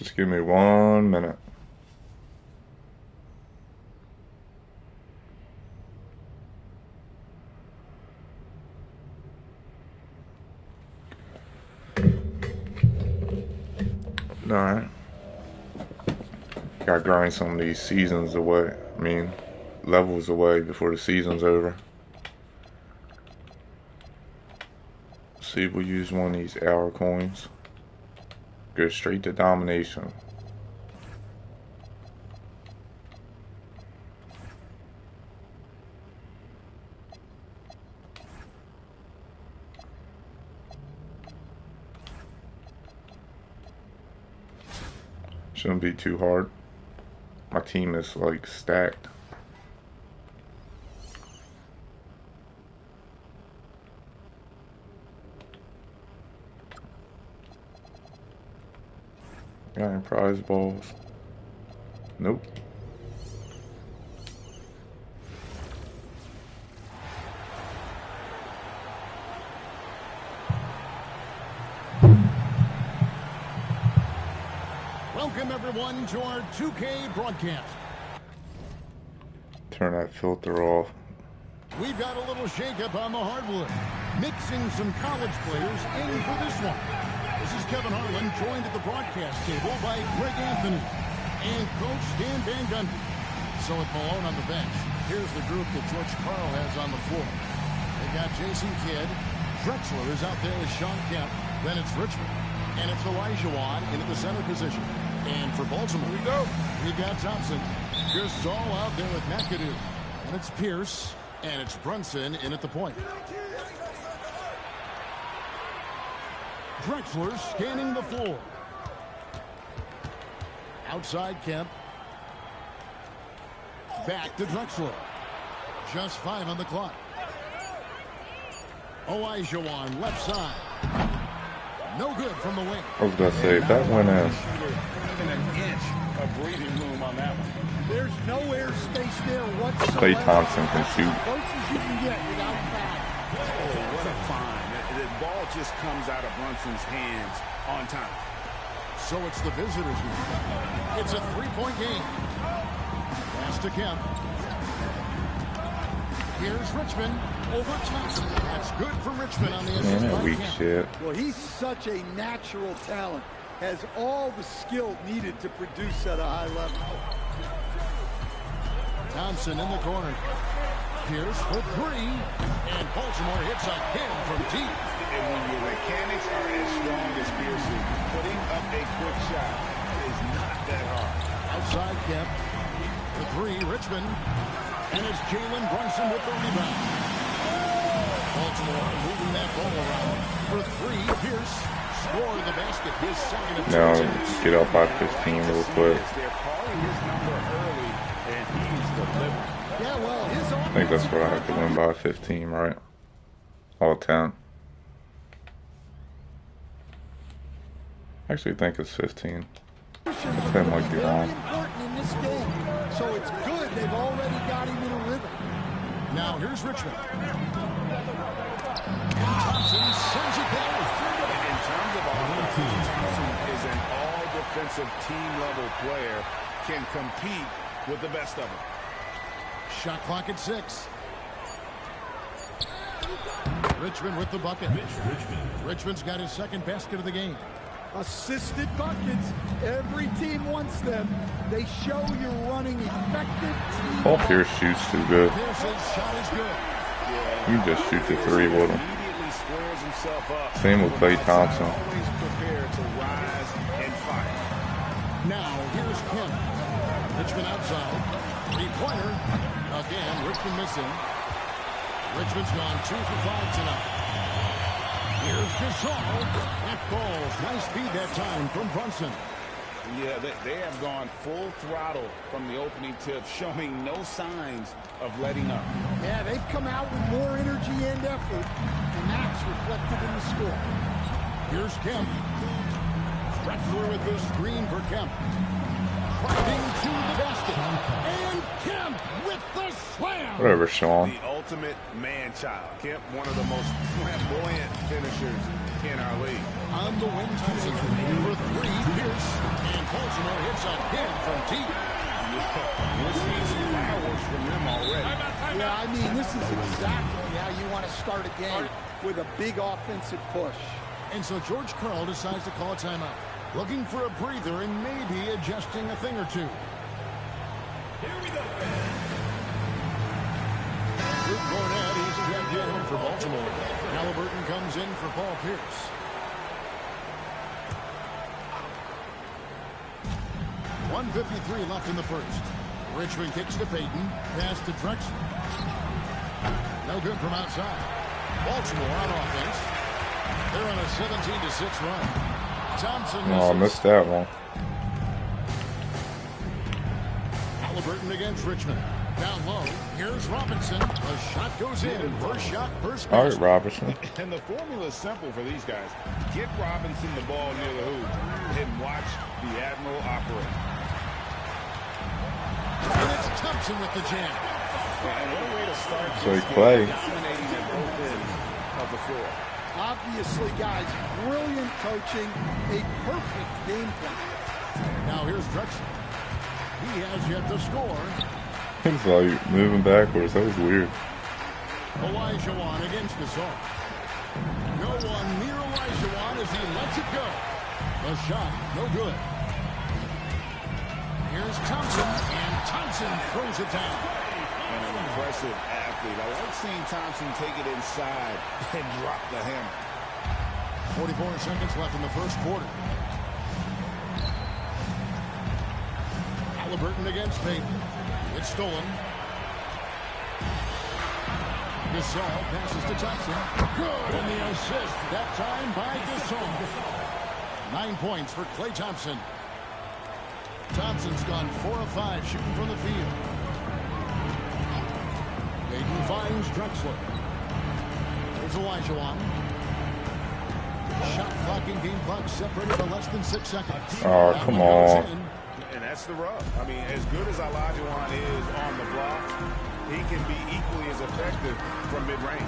Just give me 1 minute. Alright. Gotta grind some of these seasons away. I mean, levels away before the season's over. See if we use one of these hour coins. Go straight to domination. Shouldn't be too hard. My team is like stacked. Got any prize balls? Nope. Welcome everyone to our 2K broadcast. Turn that filter off. We've got a little shakeup on the hardwood. Mixing some college players in for this one. This is Kevin Harlan, joined at the broadcast table by Greg Anthony and Coach Dan Van Gundy. So with Malone on the bench, here's the group that George Karl has on the floor. They got Jason Kidd. Drexler is out there with Sean Kemp. Then it's Richmond. And it's Elijah Wan into the center position. And for Baltimore, we've got Thompson. Gasol out there with McAdoo. And it's Pierce. And it's Brunson in at the point. Drexler scanning the floor. Outside Kemp. Back to Drexler. Just 5 on the clock. Elijah Wan left side. No good from the wing. I was gonna say that went in. Even an inch of breathing room on that one. There's no air space there whatsoever. Klay Thompson can shoot. As close as you can get without foul. Oh, what a find. The ball just comes out of Brunson's hands on time. So it's the visitors' now. It's a 3-point game. Pass to Kemp. Here's Richmond over Thompson. That's good for Richmond on the assist. Man, by weak Kemp. shit. Well, he's such a natural talent. Has all the skill needed to produce at a high level. Thompson in the corner. Pierce for 3. And Baltimore hits a pin from deep. And when your mechanics are as strong as Pierce's, putting up a quick shot is not that hard. Outside Kemp. The 3, Richmond. And it's Jalen Brunson with the rebound. Baltimore moving that ball around. For 3, Pierce. Score the basket. His second of 2 Now attempts. get up by 15 real quick. They're calling his number early, and he's delivering. Yeah, well, his I think that's what I have to win by 15, right? All 10. Actually, I think it's 15. That might be wrong. very important in this game. So it's good they've already got him in a rhythm. Now here's Richmond. And Thompson sends it down. In terms of offense, Thompson is an all-defensive team-level player, can compete with the best of them. Shot clock at 6. Richmond with the bucket. Richmond's got his second basket of the game. Assisted buckets. Every team wants them. They show you're running effective team. Paul Pierce shoots too good. Pierce's shot is good. You just shoot the 3 with him. Immediately squares himself up. Same with Klay Thompson. Always prepared to rise and fight. Now here's Kemp. Richmond outside. 3-pointer. Again, Richmond missing. Richmond's gone 2 for 5 tonight. Here's Gasol. That falls. Nice feed that time from Brunson. Yeah, they have gone full throttle from the opening tip, showing no signs of letting up. Yeah, they've come out with more energy and effort, and that's reflected in the score. Here's Kemp. Drexler with the screen for Kemp. Driving to the basket. And Kemp with the slam. Whatever, Sean. The ultimate man-child. Kemp, one of the most flamboyant finishers in our league. On the wing, Thompson for three. Pierce. And Baltimore hits a pin from deep. We're seeing some fireworks from them already. Yeah, I mean, this is exactly how you want to start a game, with a big offensive push. And so George Karl decides to call a timeout. Looking for a breather and maybe adjusting a thing or two. Here we go. Luke Cornett, he's checked in for Baltimore. Halliburton comes in for Paul Pierce. .153 left in the first. Richmond kicks to Payton. Pass to Drexler. No good from outside. Baltimore on offense. They're on a 17-6 run. Thompson misses. Oh, I missed that one. Halliburton against Richmond. Down low. Here's Robinson. The shot goes in. First shot, first All pass. right, Robertson. And the formula is simple for these guys. Get Robinson the ball near the hoop and watch the Admiral operate. And it's Thompson with the jam. And what a way to start So this Clay. game, dominating at both ends of the floor. Obviously, guys, brilliant coaching, a perfect game plan. Now here's Drexler. He has yet to score. He's like moving backwards. That was weird. Olajuwon against the zone. No one near Olajuwon as he lets it go. The shot, no good. Here's Thompson, and Thompson throws it down. And an impressive athlete. I like seeing Thompson take it inside and drop the hammer. 44 seconds left in the first quarter. Halliburton against Payton. It's stolen. Gasol passes to Thompson. Good, and the assist that time by Gasol. 9 points for Klay Thompson. Thompson's gone 4 of 5 shooting from the field. Payton finds Drexler. There's Olajuwon. Shot clock and game clock separated by less than 6 seconds. Oh, That come one goes on. in. And that's the rub. I mean, as good as Olajuwon is on the block, he can be equally as effective from mid-range.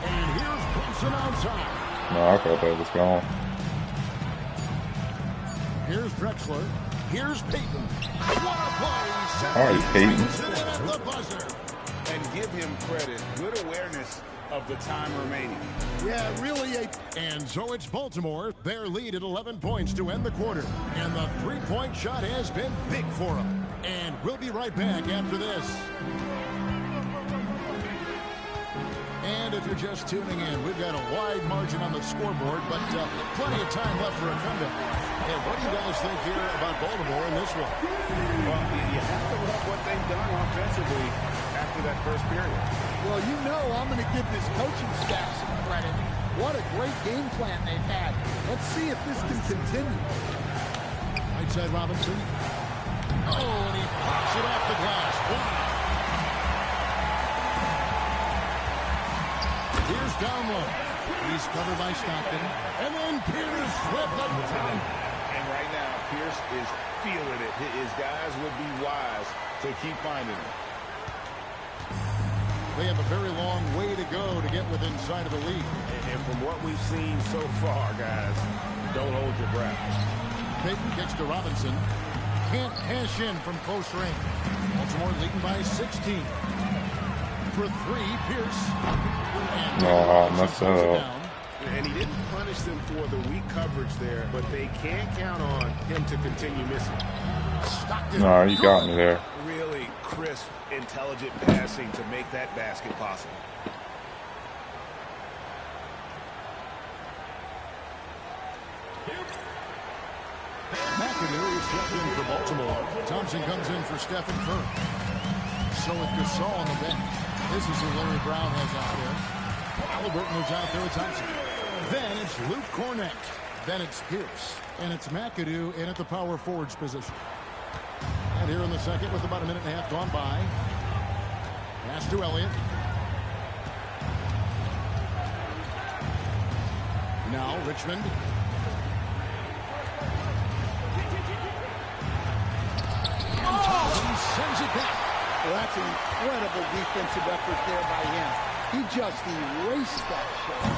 And here's Brunson outside. No, I thought that was gone. Here's Drexler. Here's Payton. What a play. All right, Payton. At the buzzer. And give him credit. Good awareness of the time remaining. Yeah, really And so it's Baltimore. Their lead at 11 points to end the quarter. And the three-point shot has been big for them. And we'll be right back after this. And if you're just tuning in, we've got a wide margin on the scoreboard, but plenty of time left for a comeback. And what do you guys think here about Baltimore in this one? Well, you have to love what they've done offensively after that first period. Well, you know I'm going to give this coaching staff some credit. What a great game plan they've had. Let's see if this can continue. Right side Robinson. Oh, and he pops it off the glass. Wow. Here's down low. He's covered by Stockton. And then Pierce with the dunk. And right now, Pierce is feeling it. His guys would be wise to keep finding him. They have a very long way to go to get within sight of the lead. And from what we've seen so far, guys, don't hold your breath. Payton kicks to Robinson. Can't cash in from close range. Baltimore leading by 16. For three, Pierce. And Oh, messed up. And he didn't punish them for the weak coverage there, but they can't count on him to continue missing. Stockton. No, you got me there. Really crisp, intelligent passing to make that basket possible. McAdoo is checked in for Baltimore. Thompson comes in for Stephen Curry. So with Gasol on the bench. This is who Larry Brown has out there. Halliburton is out there with Thompson. Then it's Luke Cornett. Then it's Pierce. And it's McAdoo in at the power forwards position. And here in the second with about a minute and a half gone by. Pass to Elliott. Now Richmond. And Thompson sends it back. Well, that's an incredible defensive effort there by him. He just erased that shot.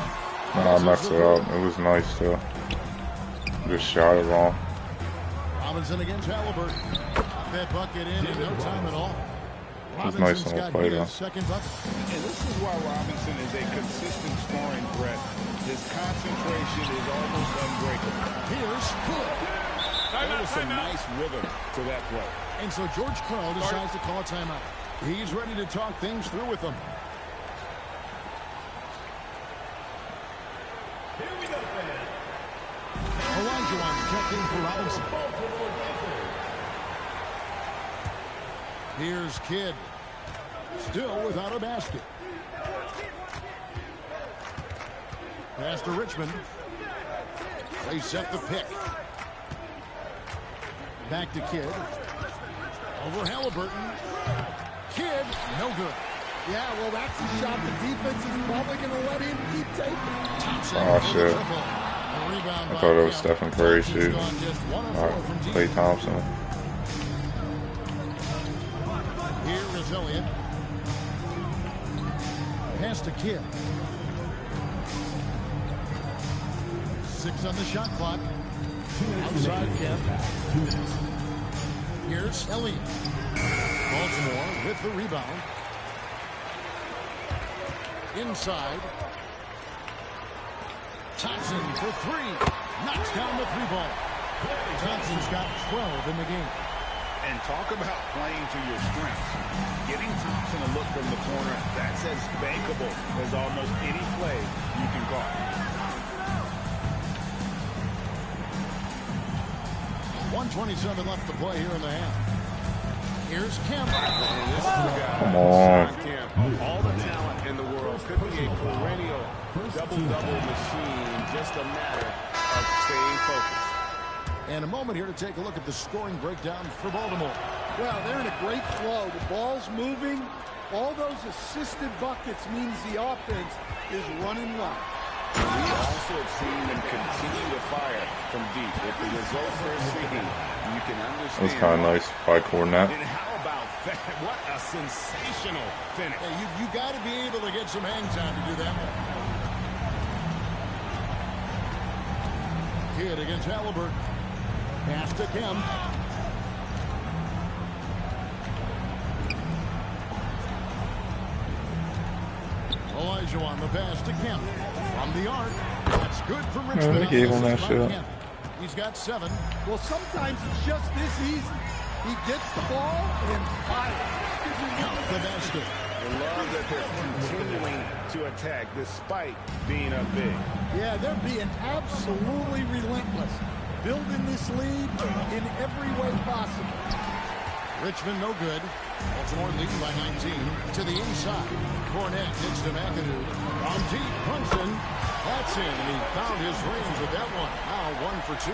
Nah, I messed it up. It was nice though. Just shot it wrong. Robinson against Halliburton. Got that bucket in no time at all. It's nice on the play though. Second bucket. And this is why Robinson is a consistent scoring threat. His concentration is almost unbreakable. Here's Cook. There was some nice rhythm to that play. And so George Karl decides to call a timeout. He's ready to talk things through with them. Here we go, fans. Olajuwon's checked in for Robinson. Here's Kidd. Still without a basket. Pass to Richmond. They set the pick. Back to Kidd. Over Halliburton. Kidd, no good. Yeah, well, that's a shot the defense is probably going to let him keep taking. Thompson Oh, for the shit. triple. A rebound I by thought it was Kemp. Stephen Curry Thompson's shooting. gone just 1 of 4 Alright, from deep. Klay Thompson. Here is Elliott. Pass to Kidd. 6 on the shot clock. Outside Kemp. Here's Elliott. Baltimore with the rebound. Inside. Thompson for 3. Knocks down the 3-ball. Thompson's got 12 in the game. And talk about playing to your strengths. Getting Thompson a look from the corner, that's as bankable as almost any play you can call. 1:27 left to play here in the half. Here's Kemp. Come on. All the talent in the world could be a perennial double-double machine. Just a matter of staying focused. And a moment here to take a look at the scoring breakdown for Baltimore. Well, they're in a great flow. The ball's moving. All those assisted buckets means the offense is running well. We also have seen them continue to fire from deep. With the results they're seeing, you can understand. That's kind of nice by Cornet. And how about that? What a sensational finish. Hey, you got to be able to get some hang time to do that one. Kidd against Halliburton. Pass to Kemp. Olajuwon the pass to Kemp. From the arc. That's good for Richmond. They gave him that shot. He's got 7. Well, sometimes it's just this easy. He gets the ball and fires. Count the basket. I love that they're continuing to attack despite being up big. Yeah, they're being absolutely relentless. Building this lead in every way possible. Richmond no good. Baltimore leading by 19. To the inside. Cornet hits to McAdoo. From deep, Brunson. That's in, and he found his range with that one. Now 1 for 2.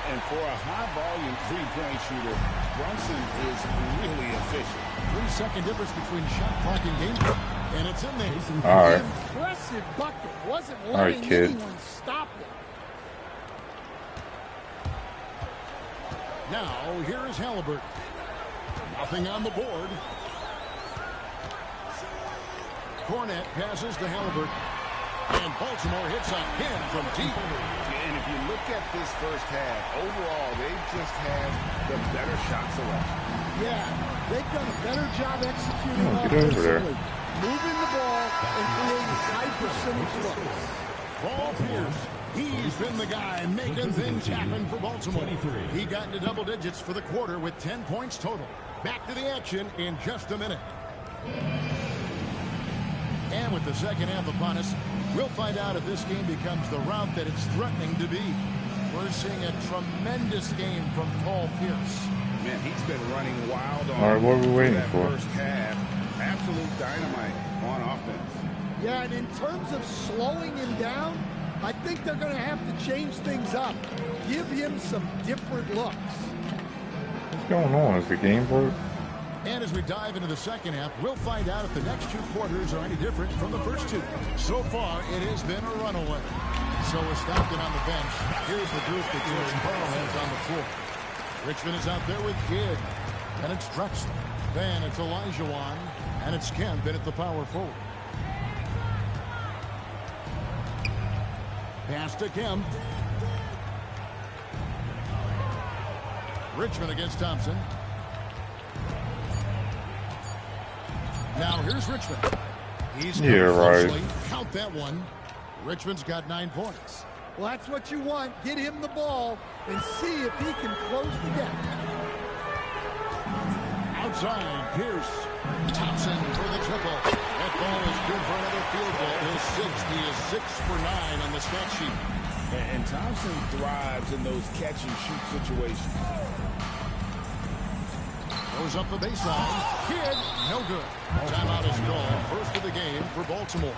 And for a high-volume three-point shooter, Brunson is really efficient. 3-second difference between shot clock and game clock. And it's in there. All right. Impressive bucket. Wasn't All right, letting kid. anyone stop it. Now, here is Halliburton. Nothing on the board. Cornet passes to Halliburton. And Baltimore hits again from deep. And if you look at this first half, overall, they've just had the better shot selection. Yeah, they've done a better job executing Oh, get over there. offensively, moving the ball and creating high percentage looks. Paul Pierce. He's been the guy making things happen for Baltimore. He got into double digits for the quarter with 10 points total. Back to the action in just a minute. And with the second half upon us, we'll find out if this game becomes the route that it's threatening to be. We're seeing a tremendous game from Paul Pierce. Man, he's been running wild on All right, what are we waiting that for? first half. Absolute dynamite on offense. Yeah, and in terms of slowing him down, I think they're going to have to change things up. Give him some different looks. What's going on? Is the game broke? And as we dive into the second half, we'll find out if the next 2 quarters are any different from the first 2. So far, it has been a runaway. So is Stockton on the bench. Here's the group that George Karl has on the floor. Richmond is out there with Kidd. And it's Drexler. Then it's Olajuwon. And it's Kemp in at the power forward. Pass to Kemp. Richmond against Thompson. Now here's Richmond. He's right. Count that one. Richmond's got 9 points. Well, that's what you want. Get him the ball and see if he can close the gap. Outside, Pierce. Thompson for the triple. That ball is good for another field goal. His 6th. He is 6 for 9 on the stat sheet. And Thompson thrives in those catch-and-shoot situations. Goes up the baseline. Kidd, no good. Timeout is called. First of the game for Baltimore.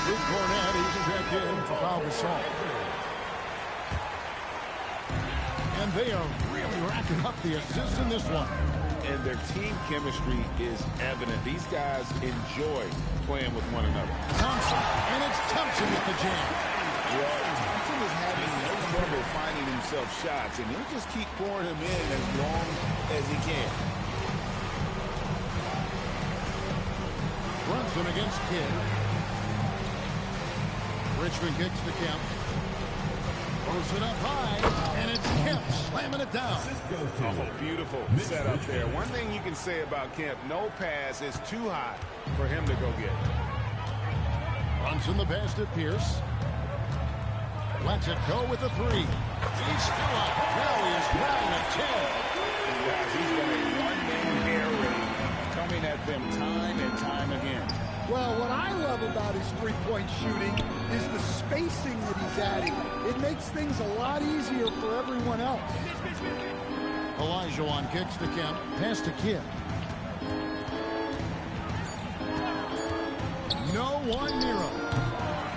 Luke Cornett, he's checked in for Pau Gasol. And they are really racking up the assists in this one. And their team chemistry is evident. These guys enjoy playing with one another. Thompson, and it's Thompson with the jam. Well, Thompson is having no trouble finding himself shots, and he'll just keep pouring them in as long as he can. Brunson against Kidd. Richmond kicks to Kemp. Throws it up high, and it's Kemp slamming it down. Oh, beautiful setup there. One thing you can say about Kemp, no pass is too high for him to go get. Brunson the pass to Pierce. Lets it go with the 3. He's still up. Now he is 9 of 10. Guys, he's got a one-man air raid coming at them time and time again. Well, what I love about his three-point shooting is the spacing that he's adding. It makes things a lot easier for everyone else. Olajuwon kicks to Kemp. Pass to Kidd. No one near him.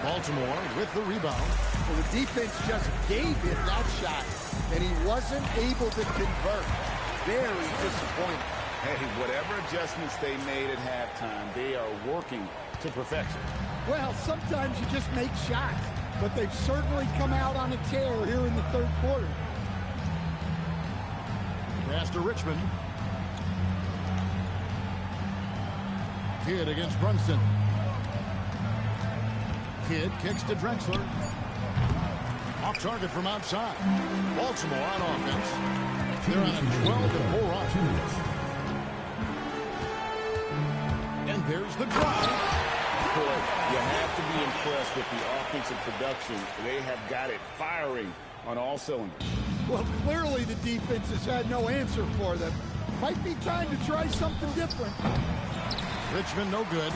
Baltimore with the rebound. Well, the defense just gave him that shot, and he wasn't able to convert. Very disappointing. Hey, whatever adjustments they made at halftime, they are working to perfection. Well, sometimes you just make shots, but they've certainly come out on a tear here in the third quarter. Pass to Richmond. Kidd against Brunson. Kidd kicks to Drexler. Off target from outside. Baltimore on offense. They're on a 12-4 run. And there's the drive. Boy, you have to be impressed with the offensive production. They have got it firing on all cylinders. Well, clearly the defense has had no answer for them. Might be time to try something different. Richmond no good.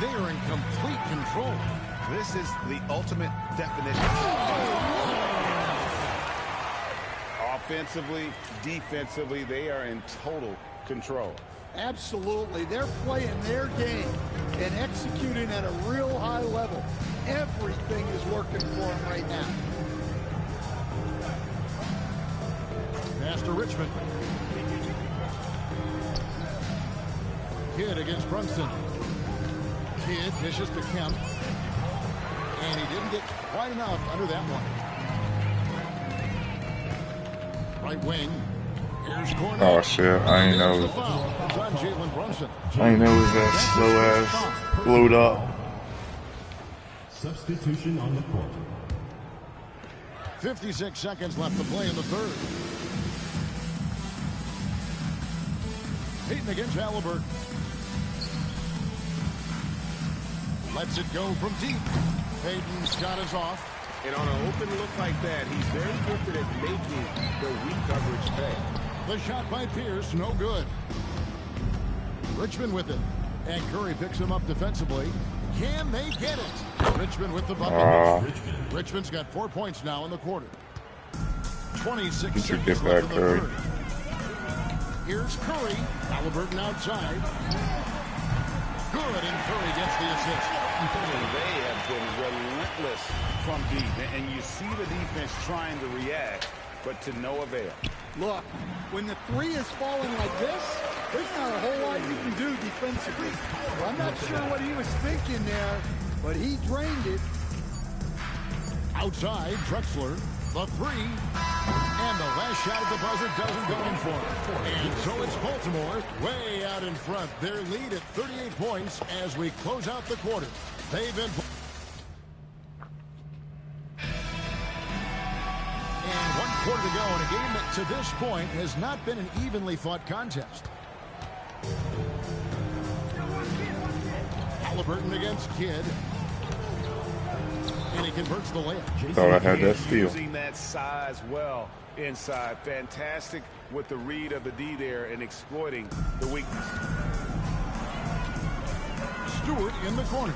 They are in complete control. This is the ultimate definition. Offensively, defensively, they are in total control. Absolutely. They're playing their game and executing at a real high level. Everything is working for them right now. Pass to Richmond. Kidd against Brunson. Kidd dishes to Kemp. And he didn't get quite enough under that one. Right wing. Here's Cornett. Oh shit, I ain't know. It's on Jalen Brunson. I ain't know it was that slow ass load up. Substitution on the court. 56 seconds left to play in the third. Payton against Halliburton. Lets it go from deep. Payton's shot is off. And on an open look like that, he's very gifted at making the weak coverage pay. The shot by Pierce, no good. Richmond with it. And Curry picks him up defensively. Can they get it? Richmond with the bucket. Richmond's got 4 points now in the quarter. 26 seconds left in the third. Here's Curry. Halliburton outside. Good, and Curry gets the assist. They have been relentless from deep, and you see the defense trying to react, but to no avail. Look, when the three is falling like this, there's not a whole lot you can do defensively. Well, I'm not sure what he was thinking there, but he drained it. Outside, Drexler. The 3. And the last shot at the buzzer doesn't go in for him. And so it's Baltimore way out in front. Their lead at 38 points as we close out the quarter. They've been... And 1 quarter to go in a game that to this point has not been an evenly fought contest. Halliburton against Kidd. And he converts the layup. Thought I had that steal. Using that size well inside. Fantastic with the read of the D there and exploiting the weakness. Stewart in the corner.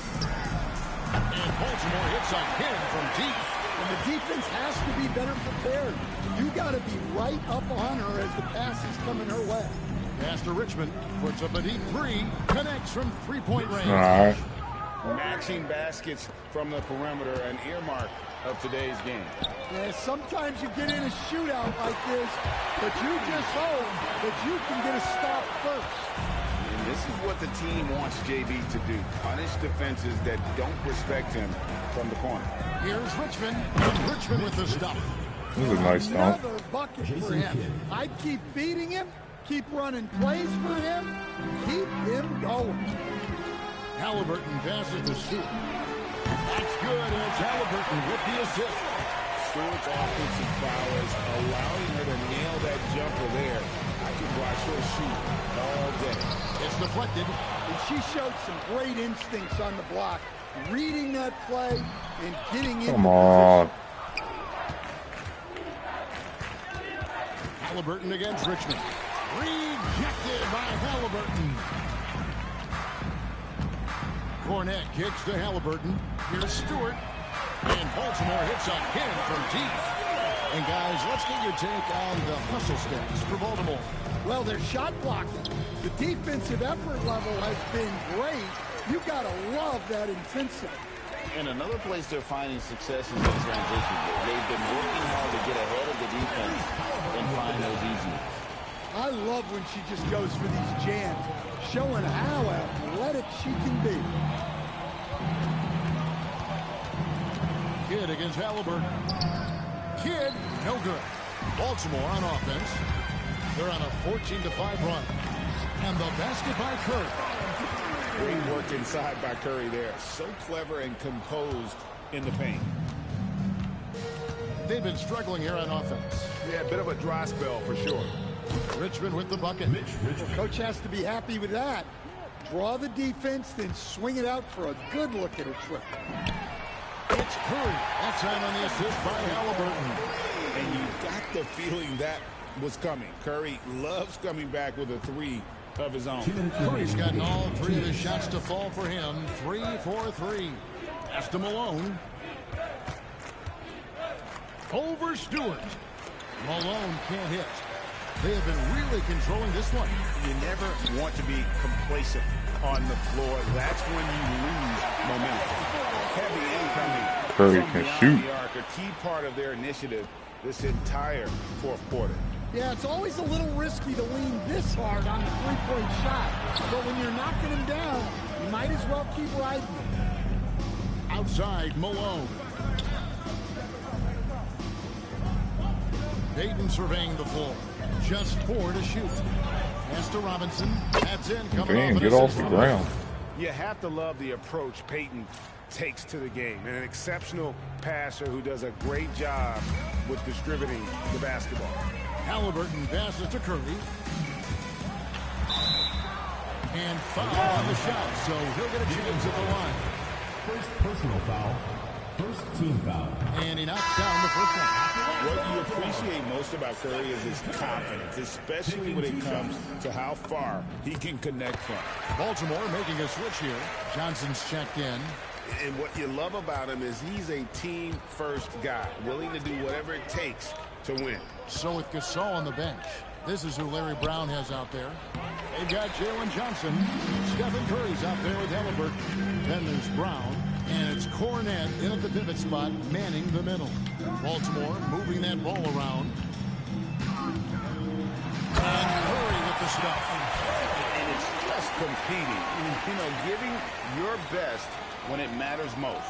And Baltimore hits a hit from deep. And the defense has to be better prepared. You got to be right up on her as the pass is coming her way. Pass to Richmond. Puts up a deep three. Connects from three-point range. All right. Matching baskets from the perimeter, an earmark of today's game. Yeah, sometimes you get in a shootout like this, but you just hope that you can get a stop first. And this is what the team wants JB to do. Punish defenses that don't respect him from the corner. Here's Richmond. And Richmond with the stop. This is a nice dunk. Another bucket for him. I'd keep feeding him, keep running plays for him, keep him going. Halliburton passes to Stewart. That's good, and it's Halliburton with the assist. Stewart's offensive prowess allowing her to nail that jumper there. I could watch her shoot all day. It's deflected. And she showed some great instincts on the block, reading that play and getting into Come on. Halliburton against Richmond. Rejected by Halliburton. Cornette kicks to Halliburton. Here's Stewart. And Baltimore hits a hit from deep. And guys, let's get your take on the hustle stats for Baltimore. Well, they're shot blocking. The defensive effort level has been great. You got to love that intensity. And another place they're finding success is in transition. They've been working hard to get ahead of the defense and find those easy. I love when she just goes for these jams, showing how athletic she can be. Kidd against Halliburton. Kidd, no good. Baltimore on offense. They're on a 14-5 run. And the basket by Curry. Great work inside by Curry there. So clever and composed in the paint. They've been struggling here on offense. Yeah, a bit of a dry spell for sure. Richmond with the bucket. Well, coach has to be happy with that. Draw the defense, then swing it out for a good look at her trip. It's Curry. That time on the assist by Halliburton. And you got the feeling that was coming. Curry loves coming back with a three of his own. Curry's gotten all three of his shots to fall for him. 3 for 3. Pass to Malone. Over Stewart. Malone can't hit. They have been really controlling this one. You never want to be complacent on the floor. That's when you lose momentum. Heavy incoming. Curry from can beyond shoot. the arc, a key part of their initiative this entire fourth quarter. Yeah, it's always a little risky to lean this hard on the three-point shot. But when you're knocking him down, you might as well keep riding him. Outside, Malone. Dayton surveying the floor. Just 4 to shoot. Pass to Robinson. That's in. Coming Damn, off get off the ground. You have to love the approach Peyton takes to the game. And an exceptional passer who does a great job with distributing the basketball. Halliburton passes to Curry. And foul on the shot, so he'll get a chance at the line. First personal foul. First team foul. And he knocks down the first one. What you appreciate most about Curry is his confidence, especially when it comes to how far he can connect from. Baltimore making a switch here. Johnson's checked in. And what you love about him is he's a team-first guy, willing to do whatever it takes to win. So with Gasol on the bench, this is who Larry Brown has out there. They've got Jalen Johnson. Stephen Curry's out there with Halliburton. Then there's Brown. And it's Cornette in at the pivot spot, manning the middle. Baltimore moving that ball around. And Curry with the stuff. And it's just competing, you know, giving your best when it matters most.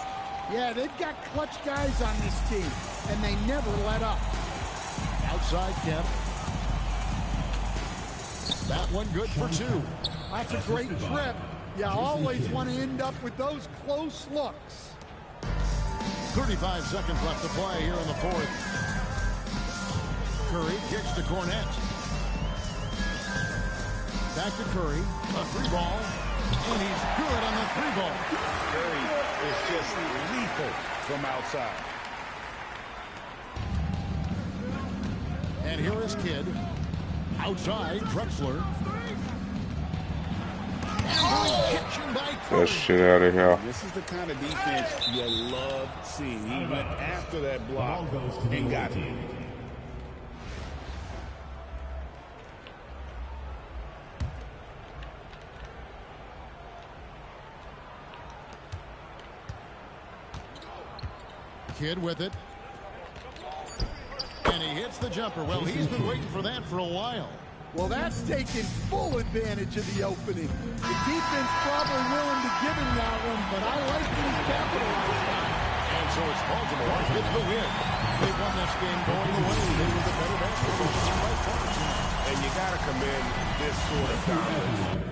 Yeah, they've got clutch guys on this team, and they never let up. Outside Kemp. That one good for 2. That's a great trip. You always want to end up with those close looks. 35 seconds left to play here in the 4th. Curry kicks to Cornette. Back to Curry. A 3-ball. And he's good on the 3-ball. Curry is just lethal from outside. And here is Kidd. Outside, Drexler. That shit out of here. This is the kind of defense you love seeing. He went after that block and got it. Kidd with it. And he hits the jumper. Well, he's been waiting for that for a while. Well, that's taking full advantage of the opening. The defense probably willing to give him that one, but I like that he's capitalized on it. And so it's Baltimore gets the win. They won this game going away. They were the better basketball team by far. And you got to commend this sort of dominance.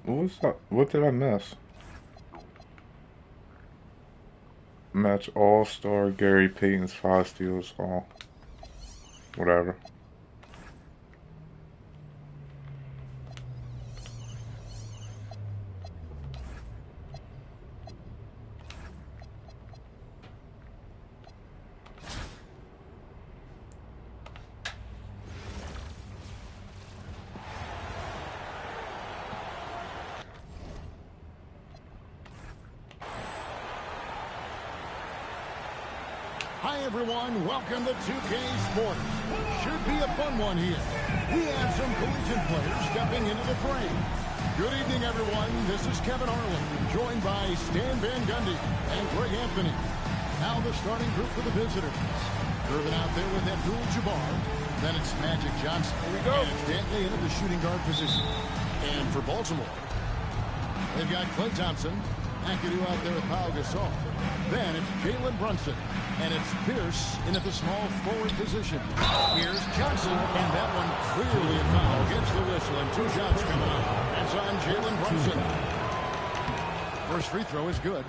What's that? What did I miss? Match All-Star Gary Payton's 5 steals. Oh, whatever. Hi, everyone. Welcome to 2K Sports. Should be a fun one here. We have some collegiate players stepping into the frame. Good evening, everyone. This is Kevin Harlan, joined by Stan Van Gundy and Greg Anthony. Now the starting group for the visitors. Irvin out there with Abdul-Jabbar. Then it's Magic Johnson. Here we go. And it's Dantley into the shooting guard position. And for Baltimore, they've got Klay Thompson. McAdoo out there with Pau Gasol. Then it's Jalen Brunson. And it's Pierce in at the small forward position. Here's Johnson, and that one clearly a foul. Gets the whistle, and 2 shots coming up. That's on Jalen Brunson. First free throw is good.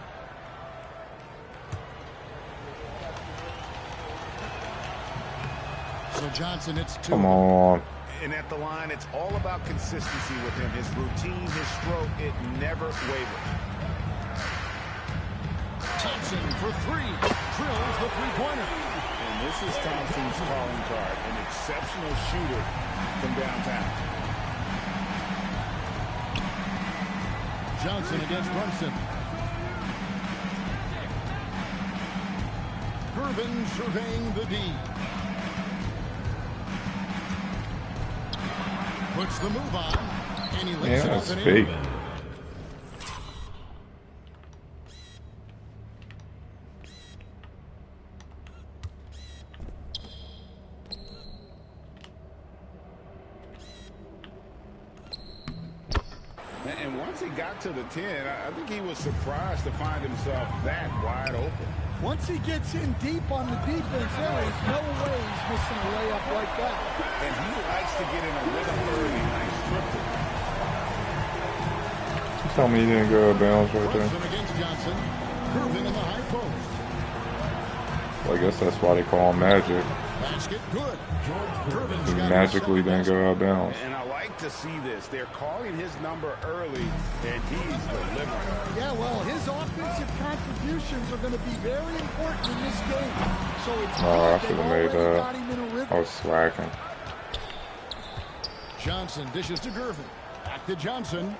So Johnson, it's 2. Come on. And at the line, it's all about consistency with him. His routine, his stroke, it never wavers. Thompson for 3. Drills the 3-pointer. And this is Thompson's calling card. An exceptional shooter from downtown. Johnson against Brunson. Irvin surveying the D. Puts the move on. And he lays it up and fake. in. And once he got to the 10, I think he was surprised to find himself that wide open. Once he gets in deep on the defense, there is no way he's missing a layup like that. And he likes to get in a rhythm early. Nice triple. You tell me he didn't go out of bounds right there. Brunson against Johnson. Irvin in the high post. Well, I guess that's why they call him Magic. Basket good. He magically didn't go out of bounds. And I like to see this. They're calling his number early, and he's delivering. Yeah, well, his offensive contributions are going to be very important in this game. So it's I good should they've have made already got that. him in a rhythm. I was slacking. Johnson dishes to Gervin. Back to Johnson.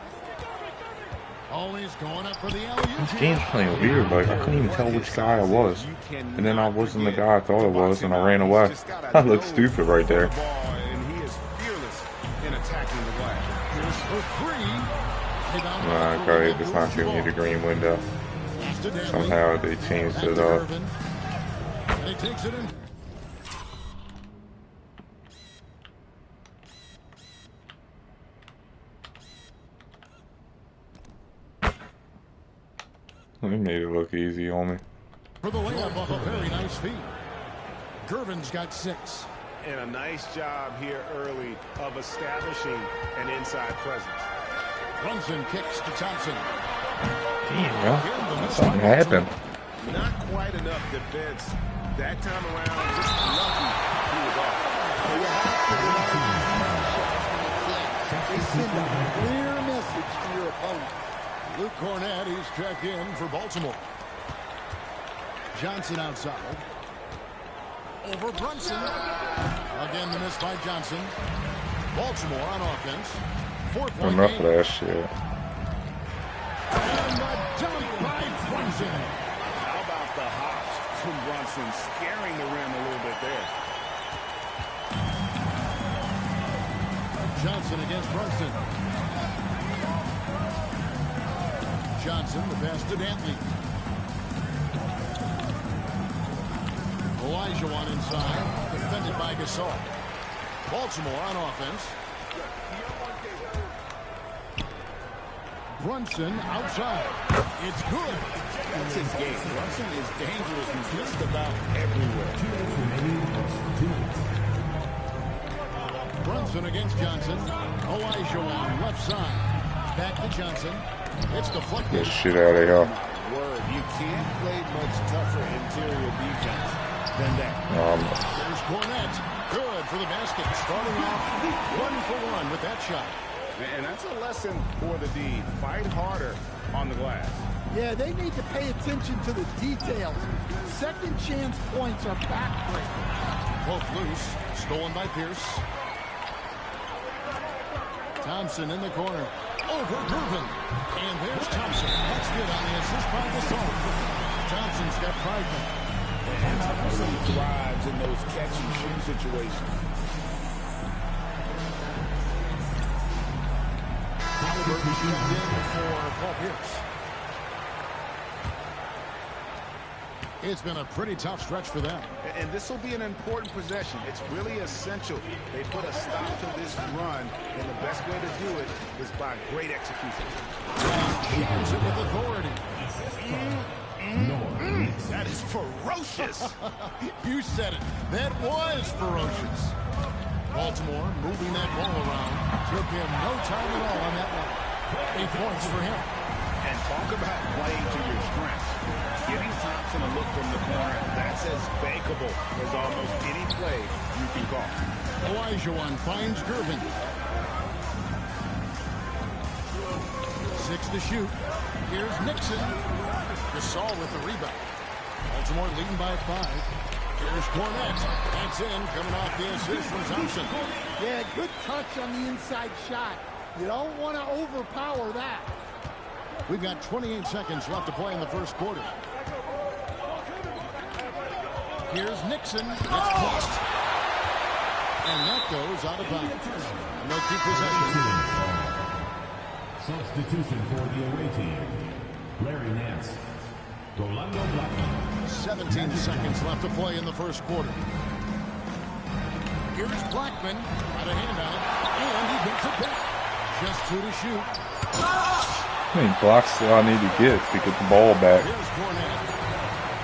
Always going up for the alley-oop. This game's playing weird. Like, I couldn't even tell which guy I was. And then I wasn't the guy I thought I was, and I ran away. I look stupid right there. And he is fearless in attacking the glass. Here's for 3. Nah, okay, it's not giving me the green window. Somehow they changed it up. And he takes it in. He made it look easy on me. For the layup off a very nice feed. Gervin's got 6. And a nice job here early of establishing an inside presence. Brunson kicks to Thompson. Damn, bro. Something happened. Not quite enough defense that time around. Just lucky he was off. They send a clear message to your opponent. Luke Cornett, he's checked in for Baltimore. Johnson outside. Over Brunson. Again, the miss by Johnson. Baltimore on offense. 4-point Enough game. of that shit. And the dunk by Brunson. How about the hops from Brunson, scaring the rim a little bit there. Johnson against Brunson. Johnson, the pass to Dantley. Elijah one inside, defended by Gasol. Baltimore on offense. Brunson outside. It's good. That's his game. Brunson is dangerous in just about everywhere. Brunson against Johnson. Elijah on left side. Back to Johnson. It's deflected. Get shit out of here. Word, you can't play much tougher interior defense than that. There's Cornett. Good for the basket. Starting off 1-for-1 with that shot. And that's a lesson for the D. Fight harder on the glass. Yeah, they need to pay attention to the details. Second chance points are backbreaking. Poke loose. Stolen by Pierce. Thompson in the corner. Over Gervin. And there's Thompson. That's good on the assist by Gasol. Thompson's got 5 now. And Thompson thrives in those catch-and-shoot situations. Halliburton checked in for Paul Pierce. It's been a pretty tough stretch for them. And this will be an important possession. It's really essential. They put a stop to this run, and the best way to do it is by great execution. Johnson with authority. That is ferocious. You said it. That was ferocious. Baltimore moving that ball around. Took him no time at all on that one. 8 points for him. And talk about playing to your strengths. Giving Thompson a look from the corner, that's as bankable as almost any play you can call. Elijah one finds Gervin. 6 to shoot. Here's Nixon. Gasol with the rebound. Baltimore leading by 5. Here's Cornett. That's in, coming off the assist from Thompson. Yeah, good touch on the inside shot. You don't want to overpower that. We've got 28 seconds left to play in the first quarter. Here's Nixon. It's blocked. And that goes out of bounds. And they'll keep possession. Substitution for the away team. Larry Nance. Rolando Blackman. 17 seconds left to play in the first quarter. Here's Blackman. Got a hand on it. And he gets it back. Just 2 to shoot. How many blocks do I need to get to get the ball back? Here's Cornett.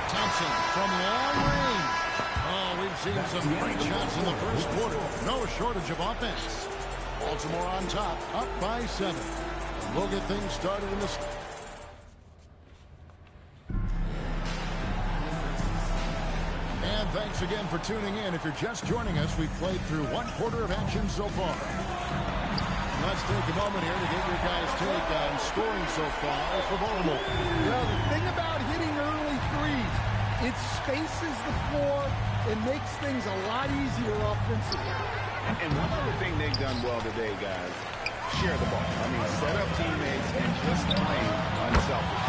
Thompson from long range. Oh, we've seen some great shots in the first quarter. No shortage of offense. Baltimore on top, up by 7. We'll get things started in this. And thanks again for tuning in. If you're just joining us, we've played through 1 quarter of action so far. Let's take a moment here to get your guys' take on scoring so far for Baltimore. You know, the thing about hitting early threes, it spaces the floor and makes things a lot easier offensively. And one other thing they've done well today, guys, share the ball. I mean, set up teammates and just play unselfish.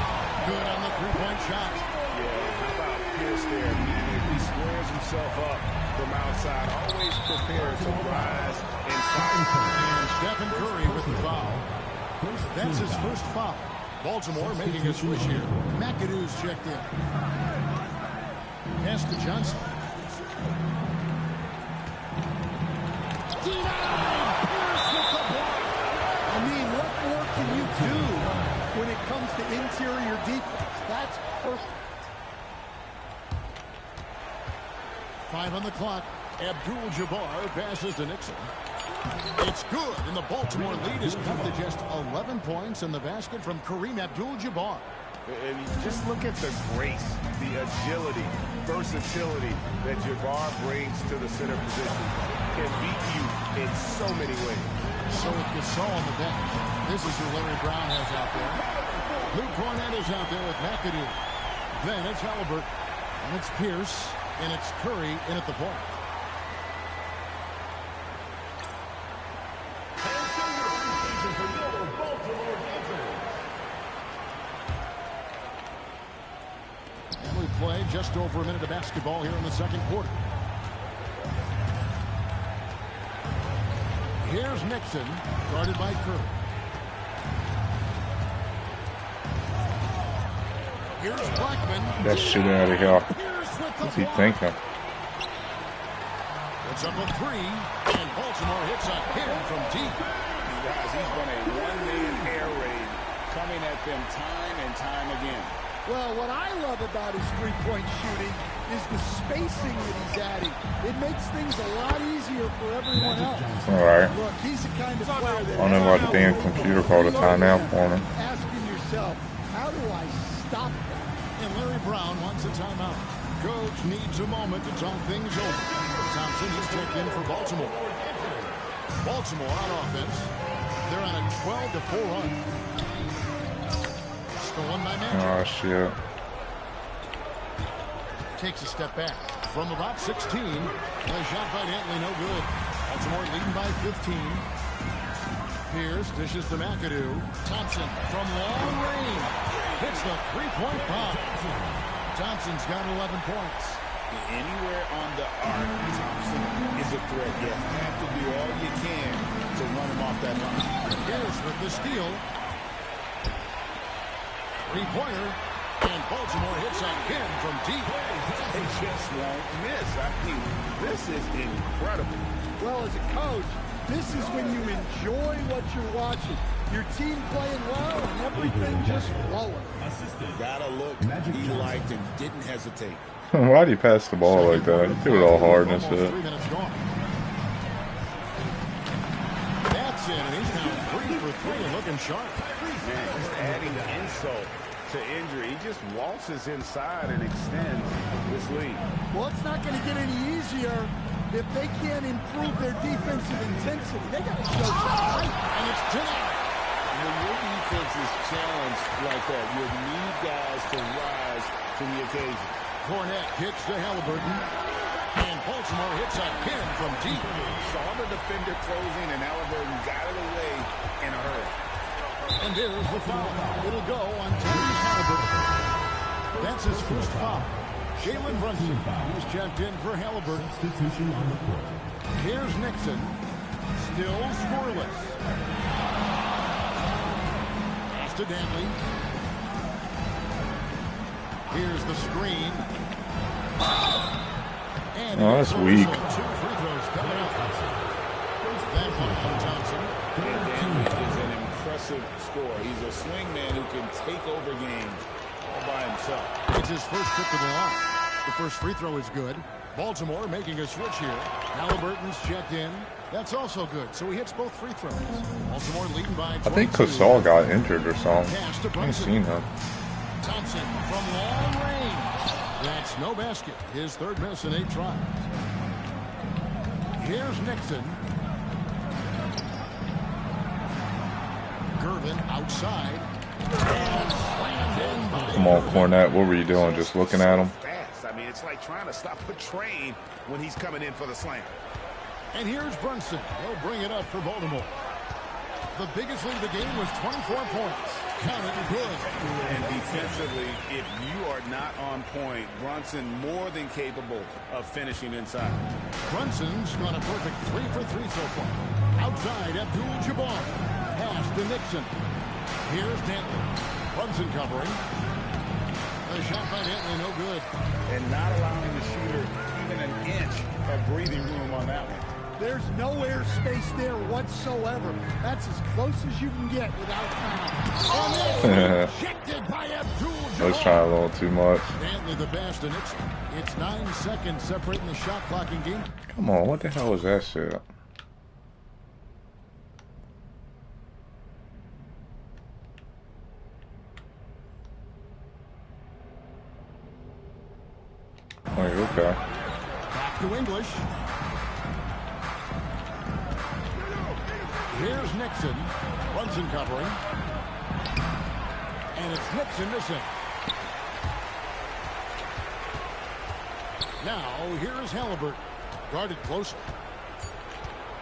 Good on the three-point shot. Yeah, how about Pierce there? Immediately squares himself up from outside, always prepared to rise and fight. And Stephen Curry with the foul. That's his first foul. Baltimore making a switch here. McAdoo's checked in. Pass to Johnson. Denied! Pierce with the block. I mean, what more can you do when it comes to interior defense? That's perfect. 5 on the clock. Abdul-Jabbar passes to Nixon. It's good, and the Baltimore lead is cut to just 11 points in the basket from Kareem Abdul-Jabbar. And just look at the grace, the agility, versatility that Jabbar brings to the center position. Can beat you in so many ways. So with Gasol on the bench, this is who Larry Brown has out there. Luke Cornett is out there with McAdoo. Then it's Halliburton, and it's Pierce, and it's Curry in at the point. And we play just over a minute of basketball here in the second quarter. Here's Nixon, guarded by Curry. Here's Blackman. That shit out of here. What's he thinking? It's up a three, and Baltimore hits a hit from deep. Guys, he's run a one-man air raid, coming at them time and time again. Well, what I love about his three-point shooting is the spacing that he's adding. It makes things a lot easier for everyone else. All right. Look, he's the kind of player that... I don't know why the damn computer called a timeout for him. Asking yourself, how do I stop that? And Larry Brown wants a timeout. Coach needs a moment to talk things over. Thompson is checked in for Baltimore. Baltimore on offense. They're on a 12-4 run. Stolen by Magic. Oh, shit. Takes a step back from about 16. The shot by Dantley, no good. Baltimore leading by 15. Pierce dishes to McAdoo. Thompson from long range hits the three-point bomb. Thompson's got 11 points. Anywhere on the arc, Thompson is a threat. You have to do all you can to run him off that line. Pierce with the steal. Three-pointer. And Baltimore hits again from deep. They just won't miss. I mean, this is incredible. Well, as a coach, this is when you enjoy what you're watching. Your team playing well and everything just flowing. Got a look he liked and didn't hesitate. Why'd he pass the ball like that? He threw it all hard and shit. 3 minutes gone. That's it, and he's now 3 for 3 and looking sharp. Man, just adding insult to injury. He just waltzes inside and extends this lead. Well, it's not going to get any easier if they can't improve their defensive intensity. They got to show something, right? And it's tonight. When your defense is challenged like that, you need guys to rise to the occasion. Cornett hits to Halliburton. And Baltimore hits again from deep. Saw the defender closing, and Halliburton got it away in a hurry. And there's the foul. It'll go on Tyrese Halliburton. That's his first foul. Jalen Brunson was checked in for Halliburton. Substitution on the court. Here's Nixon. Still scoreless. Pass to Dantley. Here's the screen. And oh, that's weak. 2 free throws coming up. That one from Thompson. And Dantley is an impressive scorer. He's a swingman who can take over games all by himself. It's his first trip to the line. The first free throw is good. Baltimore making a switch here. Halliburton's checked in. That's also good. So he hits both free throws. Baltimore leading by 22. I think Gasol got injured or something. Pass to I haven't Brunson. seen him. Thompson from long range. That's no basket. His third miss in 8 tries. Here's Nixon. Gervin outside. And slammed in by Come on, Cornett. What were you doing? Just looking at him? Fast. I mean, it's like trying to stop a train when he's coming in for the slam. And here's Brunson. He'll bring it up for Baltimore. The biggest lead of the game was 24 points. Counted good. And defensively, if you are not on point, Brunson more than capable of finishing inside. Brunson's got a perfect 3 for 3 so far. Outside, Abdul-Jabbar. Pass to Nixon. Here's Dantley. Brunson covering. The shot by Dantley, no good. And not allowing the shooter even an inch of breathing room on that one. There's no airspace there whatsoever. That's as close as you can get without foul. Rejected by Abdul-Jabbar. I was trying a little too much. Stanley the pass to Nixon. It's 9 seconds separating the shot clock in game. Come on, what the hell was that shit? Oh, okay. Back to English. Here's Nixon. Brunson covering. And it's Nixon missing. Now, here's Halliburton. Guarded closer.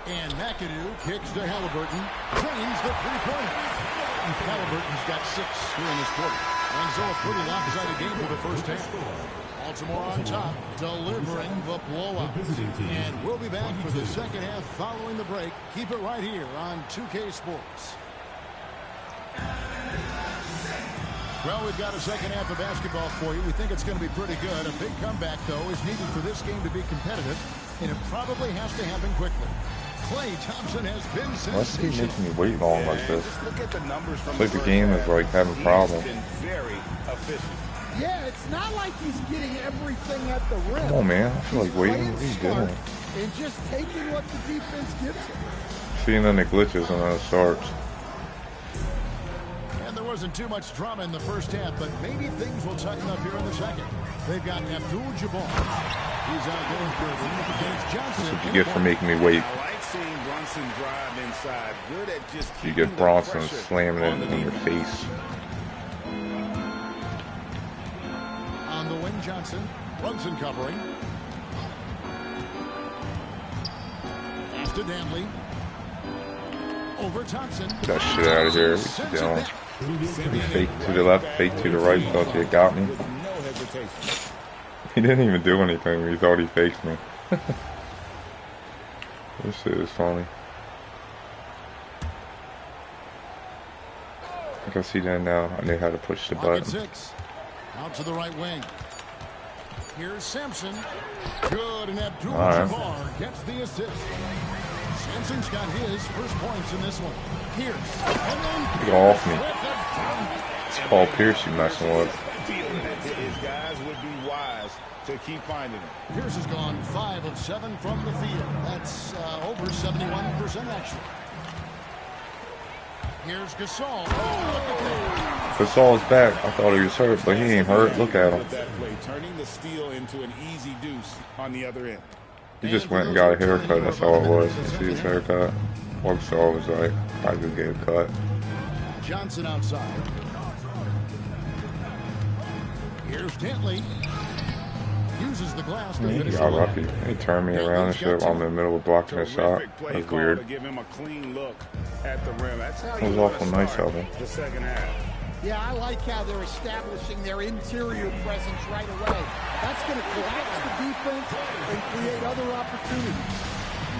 And McAdoo kicks to Halliburton. Drains the three-pointer. Halliburton's got 6 here in this quarter. And so a pretty lopsided game for the first half. Baltimore on top, delivering the blowout. And we'll be back for the second half following the break. Keep it right here on 2K Sports. Well, we've got a second half of basketball for you. We think it's going to be pretty good. A big comeback, though, is needed for this game to be competitive, and it probably has to happen quickly. Klay Thompson has been sensational. Why is he making me wait long like this? Look at the numbers from It's like the game is like having problems. He's been very efficient. Yeah, it's not like he's getting everything at the rim. Come on, man. I feel like waiting. What are you Smart doing? and just taking what the defense gives him. Seeing the glitches and then it starts. And there wasn't too much drama in the first half, but maybe things will tighten up here in the second. They've got Abdul-Jabbar. He's out there for against Johnson. That's what you get for making me wait. I like seeing Brunson drive inside. Good at just You keeping get the Bronson pressure slamming on it the in your defense. face. On the wing, Johnson. Brunson covering. Pass to Danley. Over Thompson. Get that shit out of here. What you doing? Fake to the left, fake to the right. Thought you got me. With no hesitation. He didn't even do anything. He thought he faked me. This shit is funny. I guess he didn't know. I knew how to push the Pocket button. 6. Out to the right wing. Here's Sampson. Good, and Abdul-Jabbar gets the assist. Sampson's got his first points in this one. Pierce. Get off me. It's Paul Pierce you messing with. His guys would be wise to keep finding him. Pierce has gone 5 of 7 from the field. That's over 71% actually. Here's Gasol. Gasol's back. I thought he was hurt, but he ain't hurt. Look at him. That play, turning the steal into an easy deuce on the other end. He just went and got a haircut. That's all it was. You see his haircut? Gasol was like, I could get a cut. Johnson outside. Here's Dantley. Uses the glass to He finish got the lucky. He turned me around and shit while I'm in the middle of blocking a shot. Terrific play That's call weird. to give him a clean look at the rim. That's how That was you want awful to nice start of him. the second half. Yeah, I like how they're establishing their interior presence right away. That's going to collapse the defense and create other opportunities.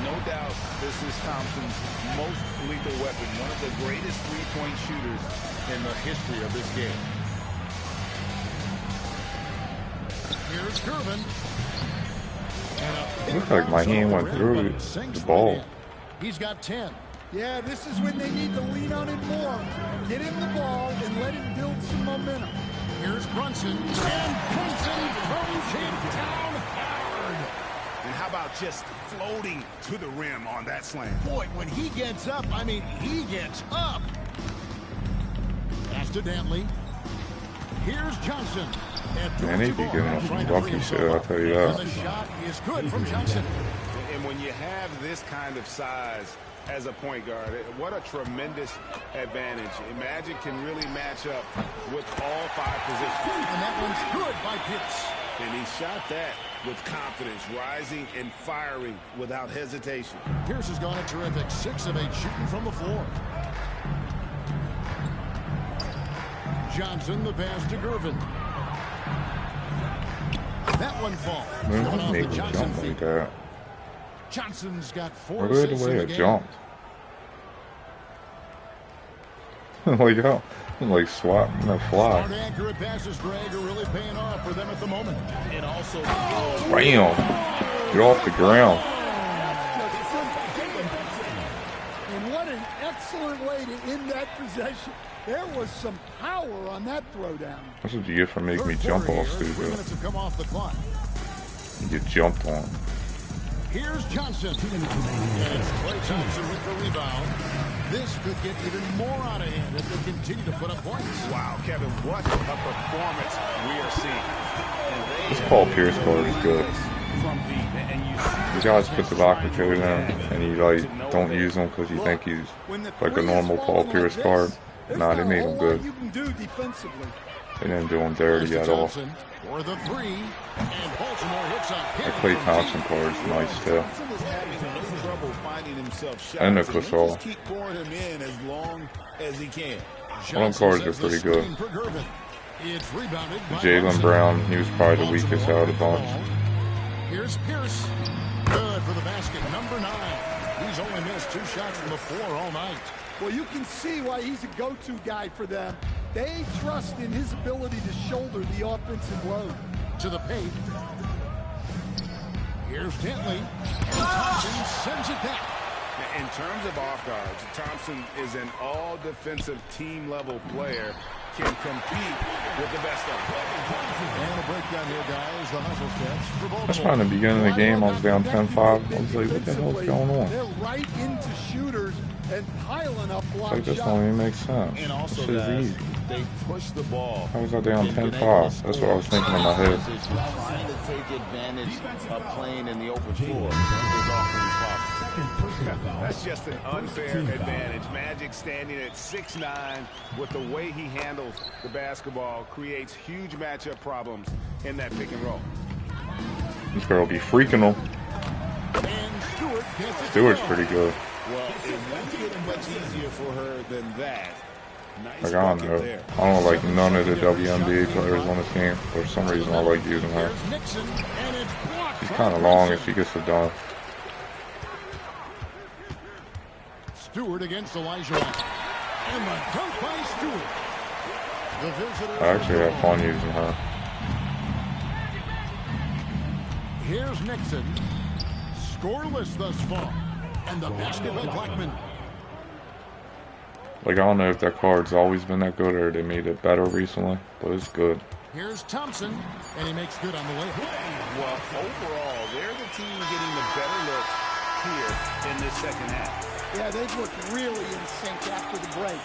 No doubt this is Thompson's most lethal weapon, one of the greatest three-point shooters in the history of this game. Here's Gervin. Looks like my hand went through the ball. He's got 10. Yeah, this is when they need to lean on him more. Get him the ball and let him build some momentum. Here's Brunson. And Brunson throws him down hard. And how about just floating to the rim on that slam? Boy, when he gets up, I mean, he gets up. Pass to Dantley. Here's Johnson. Man, he'd be giving us some lucky shit, I'll tell you that. And the shot is good from Johnson. And when you have this kind of size as a point guard, what a tremendous advantage. Magic can really match up with all 5 positions. And that one's good by Pierce. And he shot that with confidence, rising and firing without hesitation. Pierce has gone a terrific 6 of 8 shooting from the floor. Johnson, the pass to Gervin. That one falls. Man, Coming what off made the me Johnson jump like feet. that? Johnson's got 4 Look at assists the in way the I game. jumped. Like how, like swatting a fly. Smart, accurate passes, Greg, are really paying off for them at the moment. And also, Bam! Get off the ground. was some power on that throwdown. That's what you get for making me jump off, stupid. 3 minutes have come off the clock. You get jumped on. Here's Johnson. And it's Klay Thompson with the rebound. This could get even more out of hand if they continue to put up points. Wow, Kevin, what a performance we are seeing. This Paul Pierce card is good. You guys put the vodka code in, and you like don't use them because you think he's like a normal Paul Pierce card. Nah, they made him good. You can do defensively. They didn't do him dirty at all. For the 3, and Baltimore hits a That Klay Thompson card is nice too. And the Gasol. Keep pouring him in as long as he can. All them cards are pretty good. It's rebounded by Jaylen Brown, he was probably the weakest out of the bunch. Here's Pierce. Good for the basket, number 9. He's only missed 2 shots from the 4 all night. Well, you can see why he's a go-to guy for them. They trust in his ability to shoulder the offensive load. To the paint. Here's Dentley. And Thompson sends it back. In terms of off guards, Thompson is an all-defensive team-level player, can compete with the best of them. And a breakdown here, guys. The hustle steps for Baltimore. That's why in the beginning of the game I was down 10-5. I was like, what the hell's going on? They're right into shooters and piling up block Like, this shots. don't even make sense. And also, This is guys, easy. they push the ball. How was I down 10-5? That's what I was thinking in my head. Trying to take advantage of playing in the open floor as often as possible. That's just an unfair advantage. Magic standing at 6'9", with the way he handles the basketball, creates huge matchup problems in that pick and roll. This girl be freaking them. And Stewart gets it. Stewart's pretty good. Well, it won't get much easier for her than that. Nice Like, I don't bucket know. there. I don't like none of the WNBA players on this team. For some reason, I like using her. Here's Nixon, and it's blocked. She's kind of long if she gets it done. Stewart against Elijah. And the dunk by Stewart. The visitors. I actually have fun using her. Here's Nixon. Scoreless thus far. And the basket by Blackman. Like, I don't know if that card's always been that good or they made it better recently, but it's good. Here's Thompson, and he makes good on the layup. Well, overall, they're the team getting the better looks here in this second half. Yeah, they've looked really in sync after the break.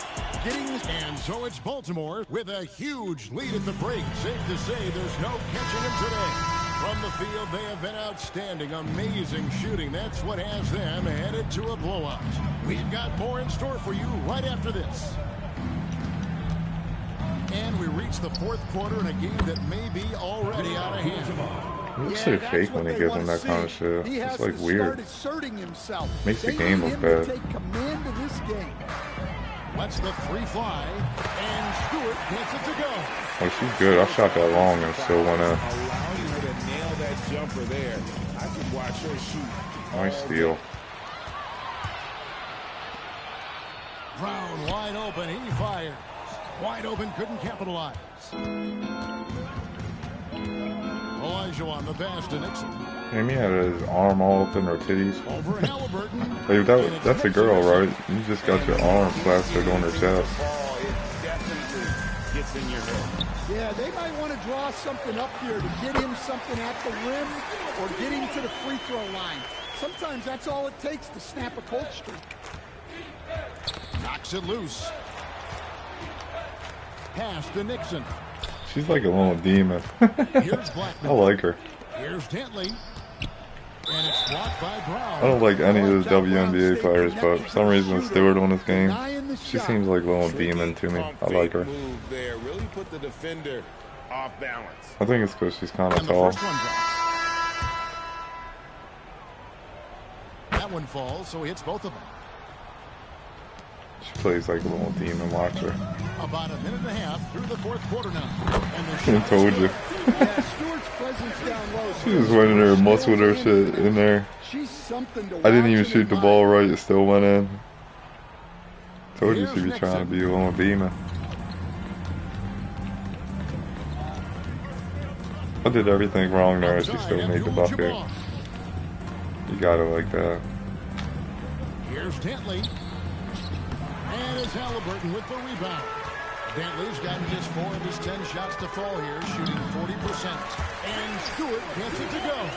And so it's Baltimore with a huge lead at the break. Safe to say there's no catching them today. From the field, they have been outstanding. Amazing shooting. That's what has them headed to a blowout. We've got more in store for you right after this. And we reach the 4th quarter in a game that may be already out of hand. It looks so fake when they give him that kind of shit. It's like weird. Makes the They game need look him to bad. take command of this game. Lets the 3 fly, and Stewart gets it to go. Like, she's good. I shot that long and still went in. Allowing her to nail that jumper there. I could watch her shoot. Nice steal. Brown wide open, he fires. Wide open, couldn't capitalize. Elijah on the pass to Nixon. Amy had his arm all up in her titties. Over Halliburton. Like, that's a girl, right? You just got your arm plastered on her chest. Ball, it definitely gets in your head. Yeah, they might want to draw something up here to get him something at the rim or get him to the free throw line. Sometimes that's all it takes to snap a cold streak. Knocks it loose. Pass to Nixon. She's like a little demon. Here's Blackman. I like her. Here's Dentley. And it's blocked by Brown. I don't like any of the WNBA players, but for some reason Stewart on this game, she seems like a little demon to me. I like her. Move there. Really put the defender off balance. I think it's because she's kind of And the tall. first one drops. That one falls, so he hits both of them. She plays like a little demon. Watch her. About a minute and a half through the 4th quarter now. And the I shot told you. Yeah, Stewart's presence down low. She just went in there and muscled her shit in there. She's something to I didn't watch even and shoot the admire. ball right. It still went in. Told you she'd be trying to be a little demon. I did everything wrong there. She still made the bucket. You got it like that. Here's Dentley. And it's Halliburton with the rebound. Dantley's gotten just 4 of his 10 shots to fall here, shooting 40%. And Stewart gets it to go.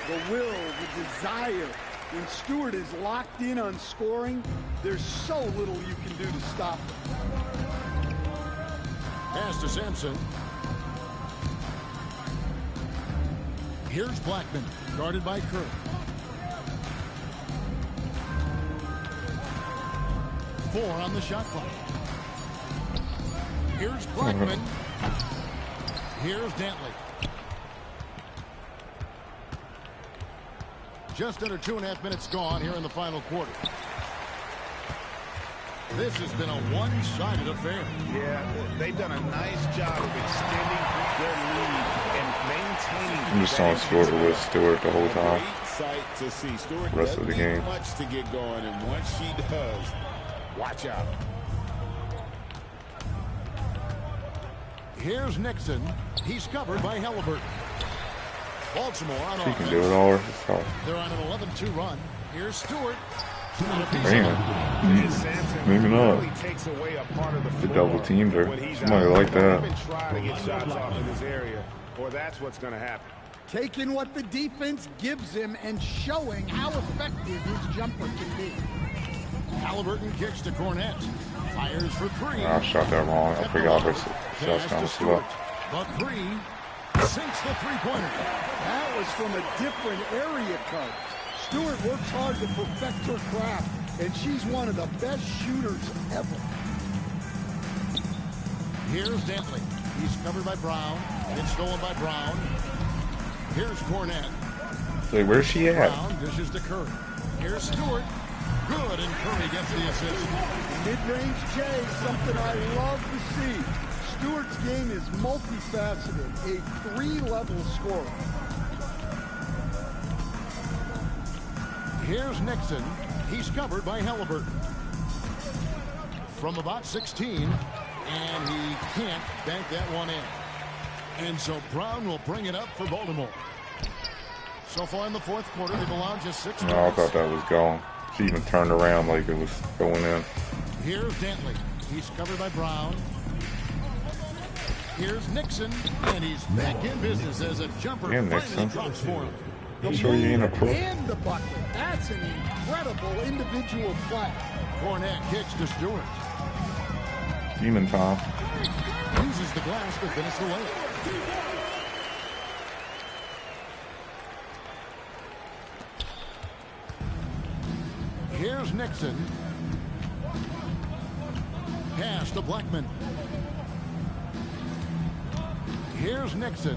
The will, the desire. When Stewart is locked in on scoring, there's so little you can do to stop him. Pass to Sampson. Here's Blackman, guarded by Kerr. Four on the shot clock. Here's Blackman. Here's Dantley. Just under 2.5 minutes gone here in the final quarter. This has been a one-sided affair. Yeah, they've done a nice job of extending their lead and maintaining. I'm just on Stewart with Stewart the whole time. Great sight to see. Stewart Rest of the doesn't need game. much to get going, and once she does, watch out. Here's Nixon. He's covered by Halliburton. Baltimore on She offense. can do it all herself. They're on an 11-2 run. Here's Stewart. Man, maybe not. Really takes away a part of the They double teamed her. when he's Somebody out. like that. They've been trying to get shots off in this area, or that's what's going to happen. Taking what the defense gives him and showing how effective his jumper can be. Halliburton kicks to Cornette. Fires for three. I shot that wrong. I forgot her shots kind of slow. The three sinks the three-pointer. That was from a different area cut. Stewart works hard to perfect her craft, and she's one of the best shooters ever. Here's Dantley. He's covered by Brown, and it's stolen by Brown. Here's Cornette. Like, where's she at? Brown dishes to Curry. Here's Stewart. Good, and Curry gets the assist. Mid-range J, something I love to see. Stewart's game is multifaceted, a three-level scorer. Here's Nixon. He's covered by Halliburton. From about 16, and he can't bank that one in. And so Brown will bring it up for Baltimore. So far in the fourth quarter, they've allowed just 6 points. No, I thought that was gone. She even turned around like it was going in. Here's Dantley. He's covered by Brown. Here's Nixon, and he's back in business as a jumper Yeah, finally Nixon. drops for him. You sure you ain't a crook? And the bucket. That's an incredible individual play. Cornette kicks to Stewart. Demon time. Uses the glass to finish the layup. Here's Nixon. Pass to Blackman. Here's Nixon.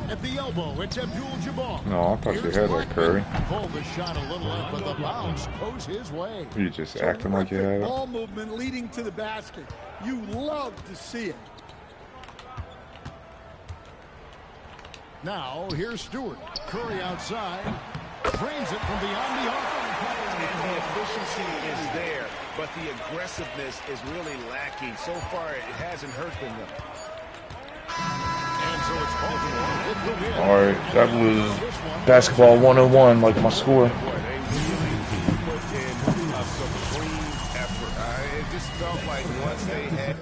At the elbow, it's Abdul-Jabbar. No, I thought you had that, Curry. Pulled the shot a little late, but the bounce goes his way. You just acting like you had it. Ball movement leading to the basket. You love to see it. Now, here's Stewart. Curry outside. Drains it from beyond the arc. And the efficiency is there, but the aggressiveness is really lacking. So far, it hasn't hurt them, though. And so it's Baltimore with the win. Alright, that was basketball 101, like my score. Boy, they really put in a supreme effort. It just felt like once they had...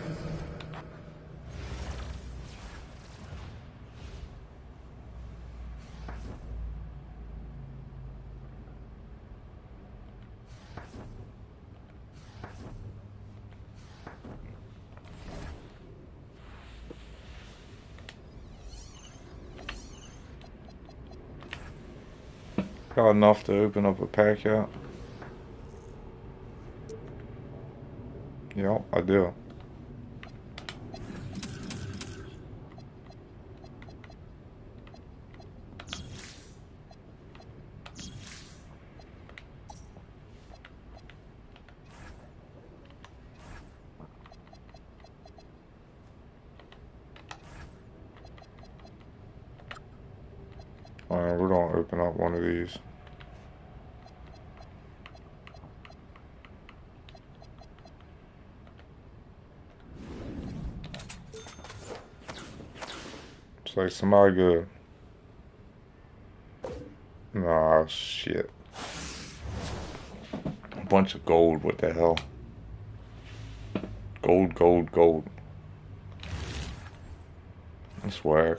Got enough to open up a pack yet? Yep, I do. Alright, we're gonna open up one of these. It's like somebody good. Nah, shit. A bunch of gold, what the hell? Gold, gold, gold. That's whack.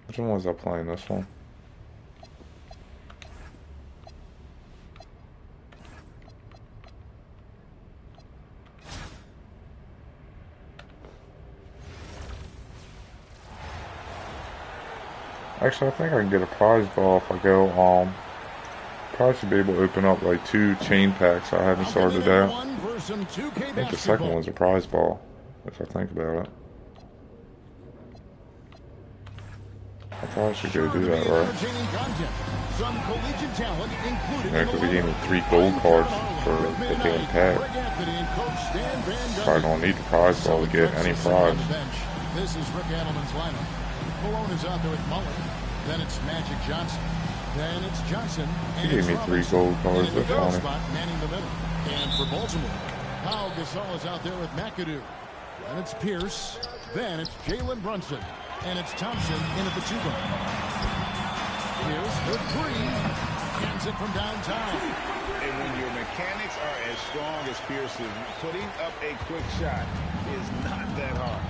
Which one was I playing? This one? Actually, I think I can get a prize ball if I go, probably should be able to open up like 2 chain packs. I haven't started that. I think the second one's a prize ball, if I think about it. I probably should go do that, right? Yeah, because they gave me 3 gold cards for the damn pack. Probably don't need the prize ball to get any prize. This is Rick Adelman's lineup. Malone is out there with Mullen. Then it's Magic Johnson. Then it's Johnson. He gave me 3 gold cards. That's funny. Manning the middle. And for Baltimore, Pau Gasol is out there with McAdoo. Then it's Pierce. Then it's Jalen Brunson. And it's Thompson in at the 2 guard. Pierce, the 3. Hands it from downtown. And when your mechanics are as strong as Pierce's, putting up a quick shot is not that hard.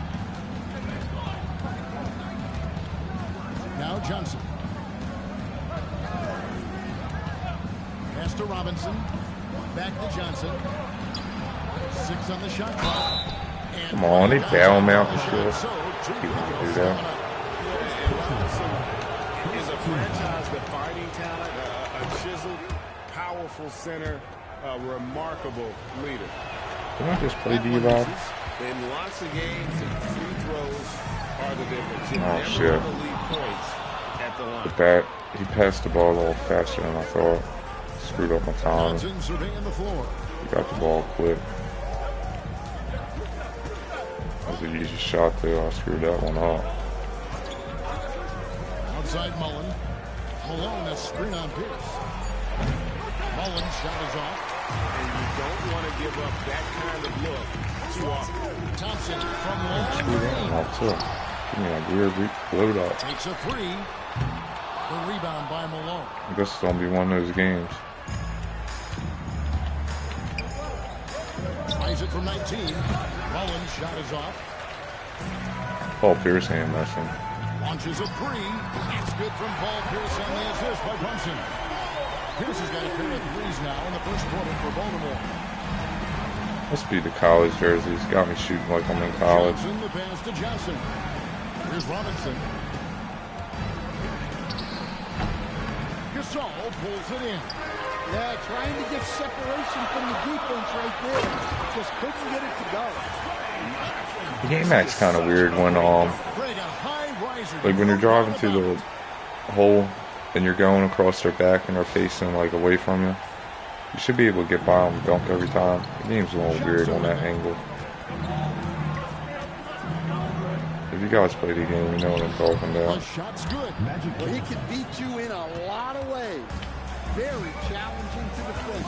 Now Johnson. Pass to Robinson. Back to Johnson. 6 on the shot clock. Come on, they bail him out and shit. He can do that. Is a franchise-defining talent, a chiseled, powerful center, a remarkable leader. Can I just play D-Live? In lots of games, free throws are the difference. Oh shit. At the line. The bat, he passed the ball a little faster than I thought. Screwed up my time. He got the ball quick. That was an easy shot too. I screwed that one up. Outside Mullen. Malone, a screen on Pierce. Mullen shot is off. And you don't want to give up that kind of look too often. Thompson from long Screw that one off too. Give me a weird load up. Takes a 3. The rebound by Malone. I guess it's gonna be one of those games. Tries it from 19. Mullen's shot is off. Paul Pierce ain't messing. Launches a 3. It's good from Paul Pierce on the assist by Brunson. Pierce has got a pair of 3s now in the first quarter for Baltimore. Must be the college jerseys. Got me shooting like I'm in college. Johnson, the pass to Johnson. Here's Robinson. Gasol pulls it in. Yeah, trying to get separation from the defense right there. Just couldn't get it to go. The game act's kind of weird when like when you're driving to the hole and you're going across their back and they're facing like away from you. You should be able to get by them and dunk every time. The game's a little weird on that angle. If you guys play the game, you know what I'm talking about. The shot's good. Well, he can beat you in a lot of ways. Very challenging to defend.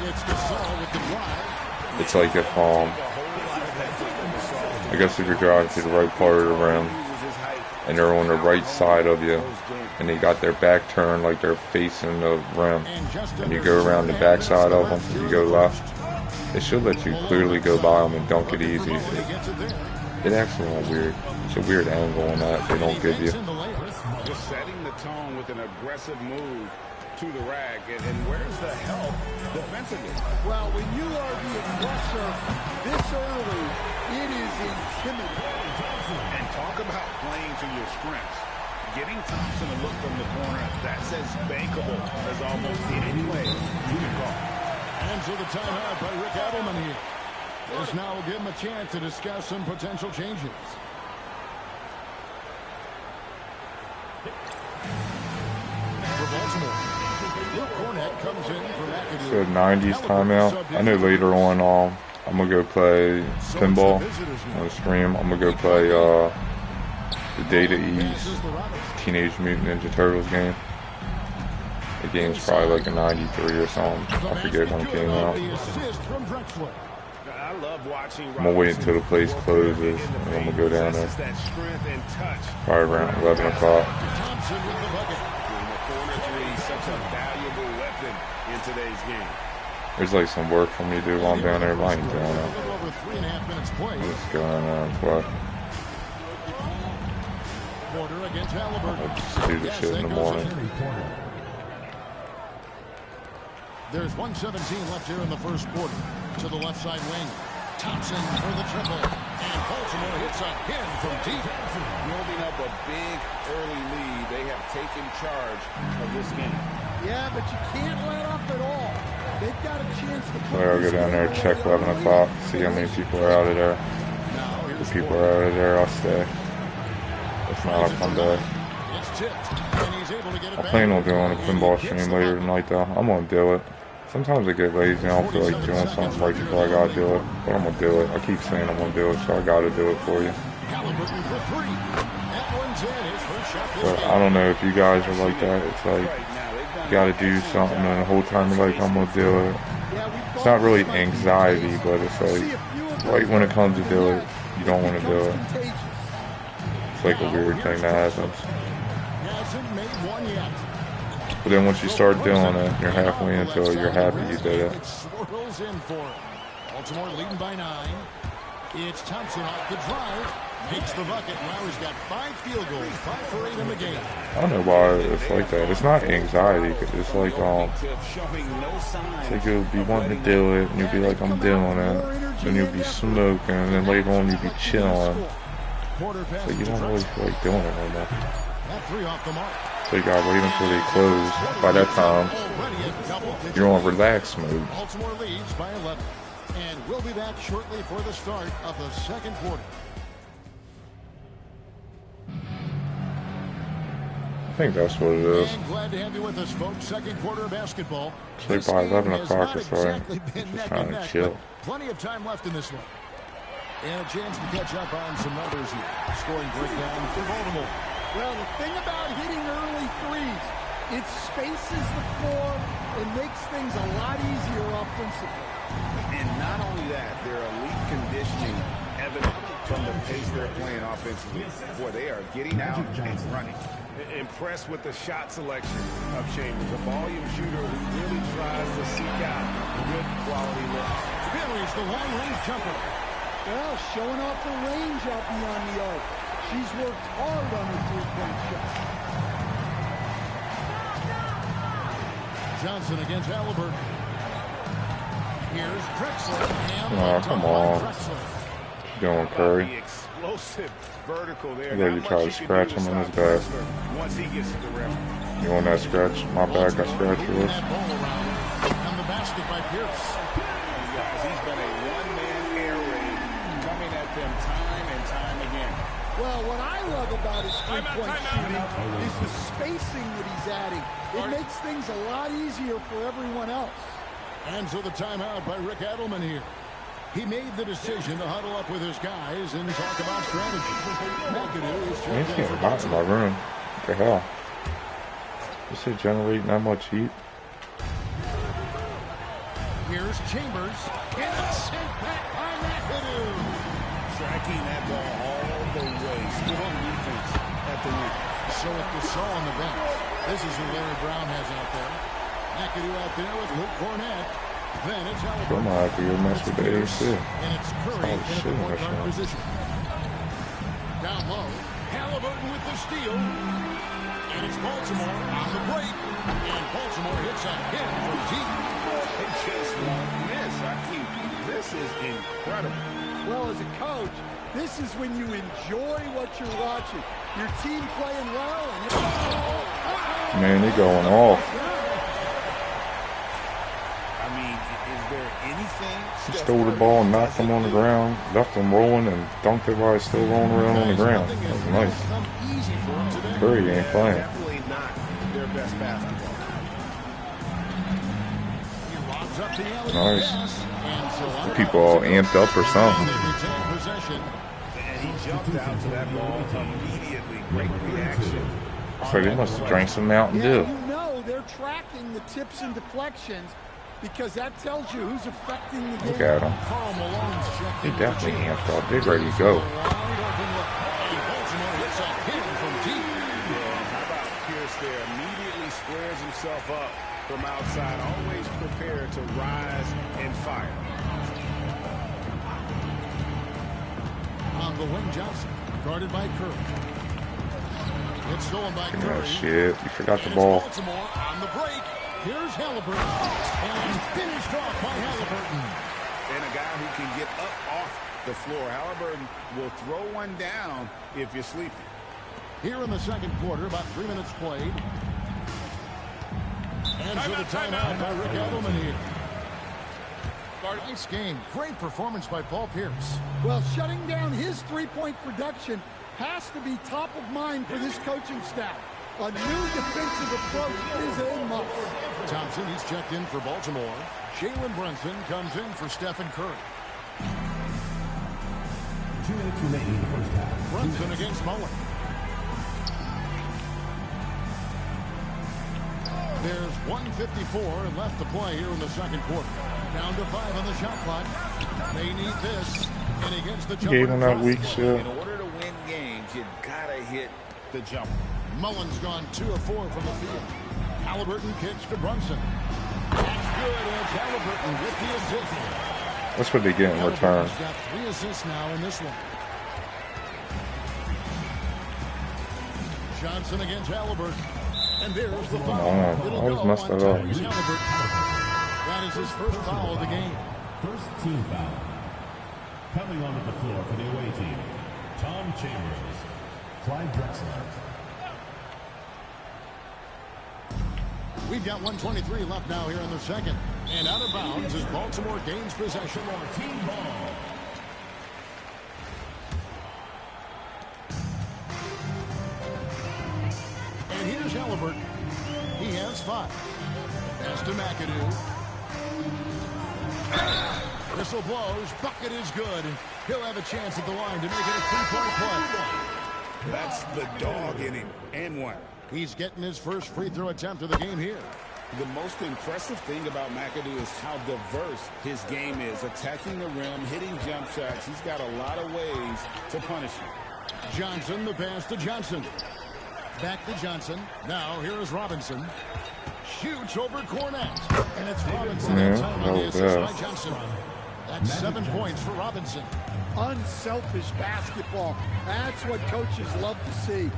It's Gasol with the drive. It's like if I guess if you're driving to the right part of the rim and they're on the right side of you and they got their back turned like they're facing the rim and you go around the back side of them, you go left, it should let you clearly go by them and dunk it easy. It actually went weird. It's a weird angle on that they don't give you. Just setting the tone with an aggressive move to the rack, and where's the help defensively? Well, when you are the aggressor this early, it is intimidating. And talk about playing to your strengths. Getting Thompson to look from the corner, that's as bankable as almost any play you can call. And so the timeout by Rick Adelman here. This now will give him a chance to discuss some potential changes. For Baltimore, Luke Cornett comes in for McAdoo. So 90s timeout. I know later on I'm gonna go play pinball on the stream. I'm gonna go play the Data East Teenage Mutant Ninja Turtles game. The game's probably like a 93 or something. I forget when it came out. I love watching. I'm gonna wait until the place closes and I'm gonna go down there. Probably around 11 o'clock. Thompson with the bucket. corner three, such a valuable weapon in today's game. There's like some work for me to do while I'm down there. I ain't doing it. A little over 3.5 minutes played. Just go in there and play. Porter against Halliburton. I'll just do the shit in the morning. There's 1:17 left here in the first quarter. To the left side wing. Thompson for the triple. And Baltimore hits again from deep. Building up a big early lead. They have taken charge of this game. Yeah, but you can't let up at all. They've got a chance to So I'll go down there, check 11 o'clock, see how many people are out of there. If people are out of there, I'll stay. If not, I'll come back. I plan on doing a pinball stream later tonight, though. I'm going to do it. Sometimes I get lazy and I don't feel like doing something right before I got to do it. But I'm going to do it. I keep saying I'm going to do it, so I got to do it for you. But I don't know if you guys are like that. It's like, you got to do something and the whole time you're like, I'm going to do it. It's not really anxiety, but it's like, right when it comes to do it, you don't want to do it. It's like a weird thing that happens. But then once you start doing it, you're halfway into it, you're happy you did it. Baltimore leading by 9. It's Thompson off the drive. Makes the bucket. Now he's got 5 field goals, 5 for 8 in the game. I don't know why it's like that. It's not anxiety. It's like you'll be wanting to do it, and you'll be like, I'm doing it. Then you'll be smoking, and then later on you'll be chilling. So you don't really feel like doing it no more. So you gotta wait until they close. By that time, you're on relax mode. Baltimore leads by 11. And we'll be back shortly for the start of the second quarter. I think that's what it is. And glad to have you with us, folks. Second quarter basketball. So by 11 o'clock or so, just trying to chill. Plenty of time left in this one. And a chance to catch up on some numbers here. Scoring breakdown for Baltimore. Well, the thing about hitting early threes, it spaces the floor and makes things a lot easier offensively. And not only that, their elite conditioning evident from the pace they're playing offensively. Boy, they are getting out and running. Impressed with the shot selection of Chambers, a volume shooter who really tries to seek out good quality looks. Buries the long-range jumper. Well, showing off the range out beyond the arc. She's worked hard on her three-point shot. Johnson against Halliburton. Here's Drexler. Oh, come on. Going Curry. The explosive vertical there. Ready to try to scratch him in his back. Once he gets to the rim. You want that scratch? My back, I scratch yours. And the basket by Pierce. He's been a one-man air raid coming at them time and time again. Well, what I love about his three-point shooting is the spacing that he's adding. It makes things a lot easier for everyone else. And so the timeout by Rick Adelman here. He made the decision to huddle up with his guys and talk about strategy. McAdoo is It's getting hot in my room. What the hell? Is it generating that much heat? Here's Chambers. And it's sent back by McAdoo. Tracking that ball all the way. Still on defense at the rim. So it was Saul on the bench. This is who Larry Brown has out there. McAdoo out there with Luke Cornett. Then it's Halliburton. I'm happy you'll mess with the AC. And it's Curry in the point guard position. Down low. Halliburton with the steal. And it's Baltimore on the break. And Baltimore hits again from deep. They just won't miss. This is incredible. Well, as a coach, this is when you enjoy what you're watching. Your team playing well. And Man, they're going off. I mean, is there anything? He stole the ball and knocked him on the ground, left him rolling, and dunked it while he's still rolling around on the ground. That was nice. Curry ain't playing. Definitely not their best basketball. Nice. The people all amped up or something. And he jumped out to that ball immediately. Great reaction. So they must have drank some Mountain Dew. You know they're tracking the tips and deflections because that tells you who's affecting the game. Look at him. He definitely amped up. They're ready to go. How about Pierce there immediately yourself up from outside. Always prepare to rise and fire. On the wing, Johnson, guarded by Curry. It's stolen by Curry. Oh, shit, you forgot the ball. Baltimore on the break. Here's Halliburton. And finished off by Halliburton. And a guy who can get up off the floor. Halliburton will throw one down if you're sleeping. Here in the second quarter, about 3 minutes played. And so the timeout by Rick Edelman here. Nice game. Great performance by Paul Pierce. Well, shutting down his three-point production has to be top of mind for this coaching staff. A new defensive approach is a must. Thompson, he's checked in for Baltimore. Jalen Brunson comes in for Stephen Curry. 2 minutes remaining in the first half. Brunson against Mullen. There's 1:54 left to play here in the second quarter. Down to 5 on the shot clock. They need this. And against the jumper. Gave him that weak shot. In order to win games, you gotta hit the jumper. Mullen's gone 2 of 4 from the field. Halliburton kicks to Brunson. That's good. And it's Halliburton with the assist. That's what they get in return. Halliburton's got 3 assists now in this one. Johnson against Halliburton. And there's the foul. I always messed that up. That is his first foul of the game. First team foul. Coming onto the floor for the away team, Tom Chambers, Clyde Drexler. We've got 1:23 left now here in the second. And out of bounds as Baltimore gains possession. Team ball. And here's Halliburton. He has 5. Pass to McAdoo. Whistle blows. Bucket is good. He'll have a chance at the line to make it a 3-point play. That's the dog in him. And one. He's getting his first free throw attempt of the game here. The most impressive thing about McAdoo is how diverse his game is. Attacking the rim, hitting jump shots. He's got a lot of ways to punish him. Johnson, the pass to Johnson. Back to Johnson. Now here is Robinson. Shoots over Cornette. And it's Robinson in time on the assist by Johnson. That's 7 points for Robinson. Unselfish basketball. That's what coaches love to see.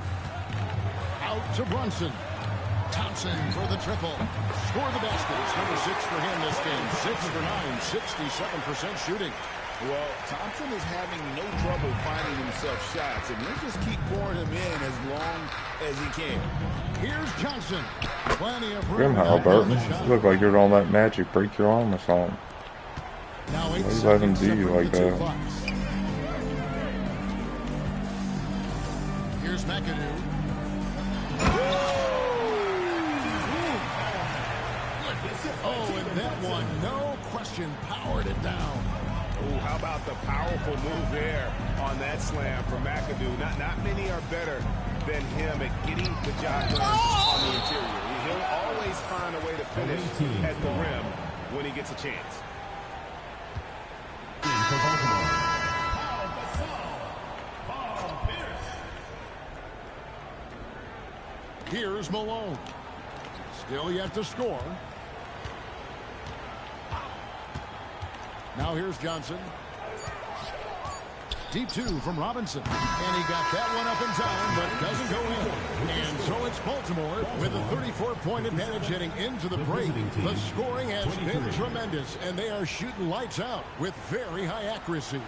Out to Brunson. Thompson for the triple. Score the baskets. Number 6 for him this game. 6 for 9. 67% shooting. Well, Thompson is having no trouble finding himself shots, and he'll just keep pouring them in as long as he can. Here's Johnson. Plenty of Grim room. Halliburton. You look like you're on that Magic. Break your arm or something. Now 8 Why you let him seconds do you separate like the two that? clocks. Here's McAdoo. Oh, and that one, no question, powered it down. Ooh, how about the powerful move there on that slam for McAdoo? Not many are better than him at getting the job done on the interior. He'll always find a way to finish at the rim when he gets a chance. Here's Malone. Still yet to score. Now here's Johnson. Deep 2 from Robinson. And he got that one up in time, but doesn't go in. And so it's Baltimore with a 34-point advantage heading into the break. The scoring has been tremendous, and they are shooting lights out with very high accuracy.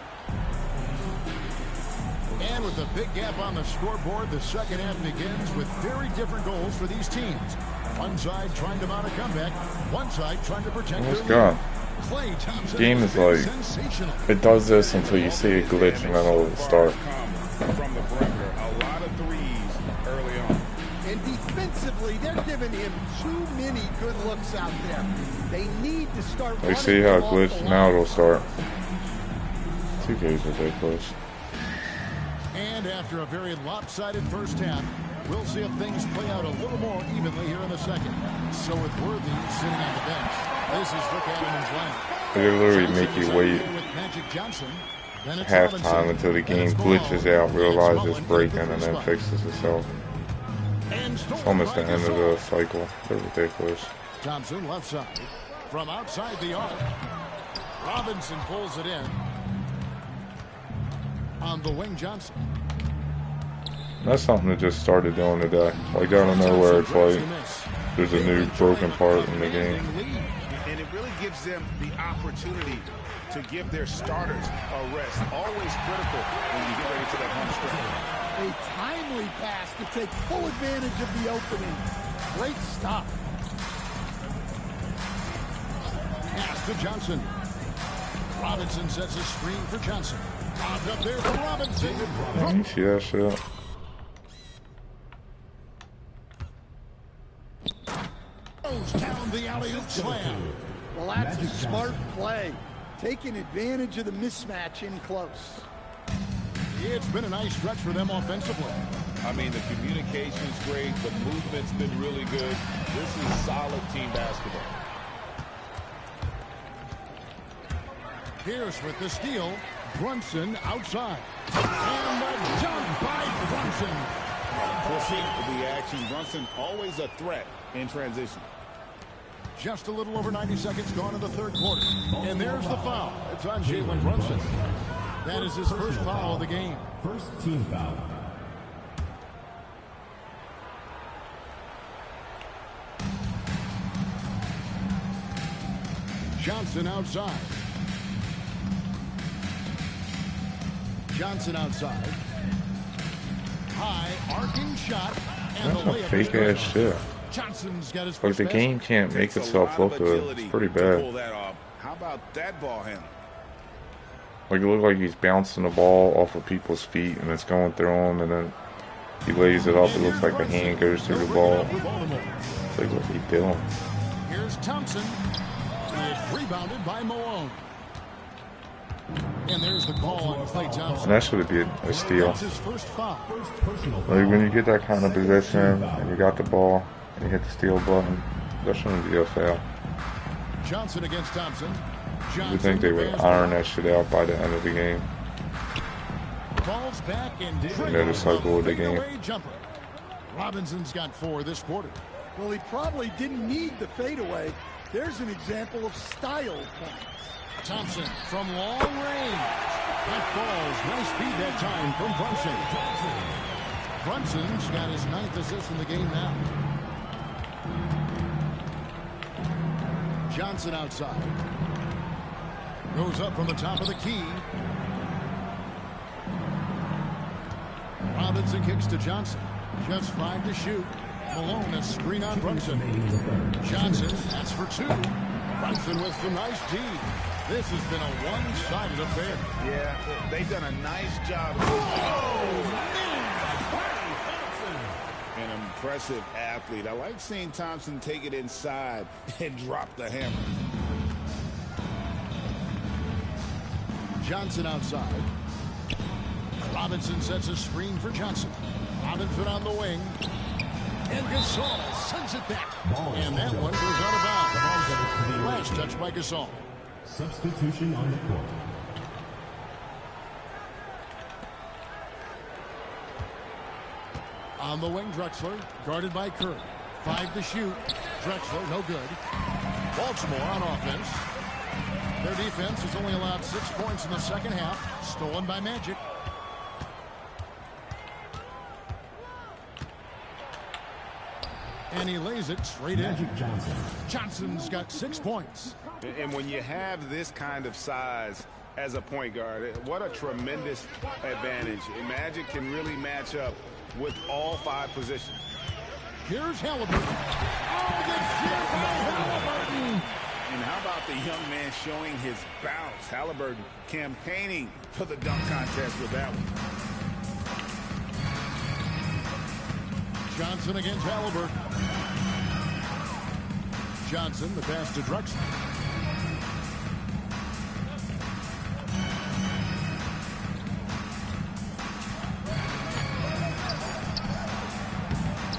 And with a big gap on the scoreboard, the second half begins with very different goals for these teams. One side trying to mount a comeback, one side trying to protect their lead. Clay Thompson Game is like, it does this until you see a glitch and then it'll start. From the perimeter, a lot of threes early on. And defensively, they're giving him too many good looks out there. They need to start. You see how it glitched? Now it'll start. 2K's ridiculous. And after a very lopsided first half, we'll see if things play out a little more evenly here in the second. So with Worthy sitting on the bench, this is Rick Edelman's lineup. They literally make you wait halftime until the game glitches out, realizes it's breaking, and then fixes itself. And It's almost the end of the cycle. They're ridiculous. Thompson left side. From outside the arc. Robinson pulls it in. On the wing, Johnson. That's something that just started doing today. Like out of nowhere, it's like there's a new broken part in the game. And it really gives them the opportunity to give their starters a rest. Always critical when you get ready for that home stretch. A timely pass to take full advantage of the opening. Great stop. Pass to Johnson. Robinson sets a screen for Johnson. Lobbed up there for Robinson. You see that shit? Goes down the alley-oop slam. Well, that's a smart play. Taking advantage of the mismatch in close. It's been a nice stretch for them offensively. I mean, the communication's great. The movement's been really good. This is solid team basketball. Pierce with the steal. Brunson outside. And the jump by Brunson. Pushing the action. Brunson always a threat in transition. Just a little over 90 seconds gone in the third quarter. And there's the foul. It's on Jalen Brunson. That is his first foul of the game. First team foul. Johnson outside. Johnson outside. High arcing shot. And That's the a layup fake ass shit. Johnson's got his Like first the basket. game can't make itself look good. It's pretty bad. How about that ball handle? Like it looked like he's bouncing the ball off of people's feet and it's going through him, and then he lays it up. It looks like a hand goes through the ball. It's like, what's he doing? Here's Thompson. It's rebounded by Malone. And there's the call on Klay And Thompson. that should be a steal. That's his first foul. Like when you get that kind of position and you got the ball and you hit the steal button, that shouldn't be a foul. Johnson against Thompson. You would think they would iron that shit out by the end of the game. Falls back and The cycle of the game. jumper. Robinson's got 4 this quarter. Well, he probably didn't need the fadeaway. There's an example of style points. Thompson from long range. That falls. Nice speed that time from Brunson. Brunson's got his 9th assist in the game now. Johnson outside. Goes up from the top of the key. Robinson kicks to Johnson. Just 5 to shoot. Malone a screen on Brunson. Johnson, that's for 2. Brunson with some nice D. This has been a one-sided affair. Yeah, they've done a nice job. An impressive athlete. I like seeing Thompson take it inside and drop the hammer. Johnson outside. Robinson sets a screen for Johnson. Robinson on the wing. And Gasol sends it back. And that one goes out of bounds. Last touch by Gasol. Substitution on the court. On the wing, Drexler, guarded by Curry. 5 to shoot. Drexler, no good. Baltimore on offense. Their defense has only allowed 6 points in the second half. Stolen by Magic. And he lays it straight in. Magic Johnson. Johnson's got 6 points. And when you have this kind of size as a point guard, what a tremendous advantage. And Magic can really match up with all 5 positions. Here's Halliburton. Oh, gets hit by Halliburton. And how about the young man showing his bounce? Halliburton campaigning for the dunk contest with that one. Johnson against Halliburton. Johnson, the pass to Drexler.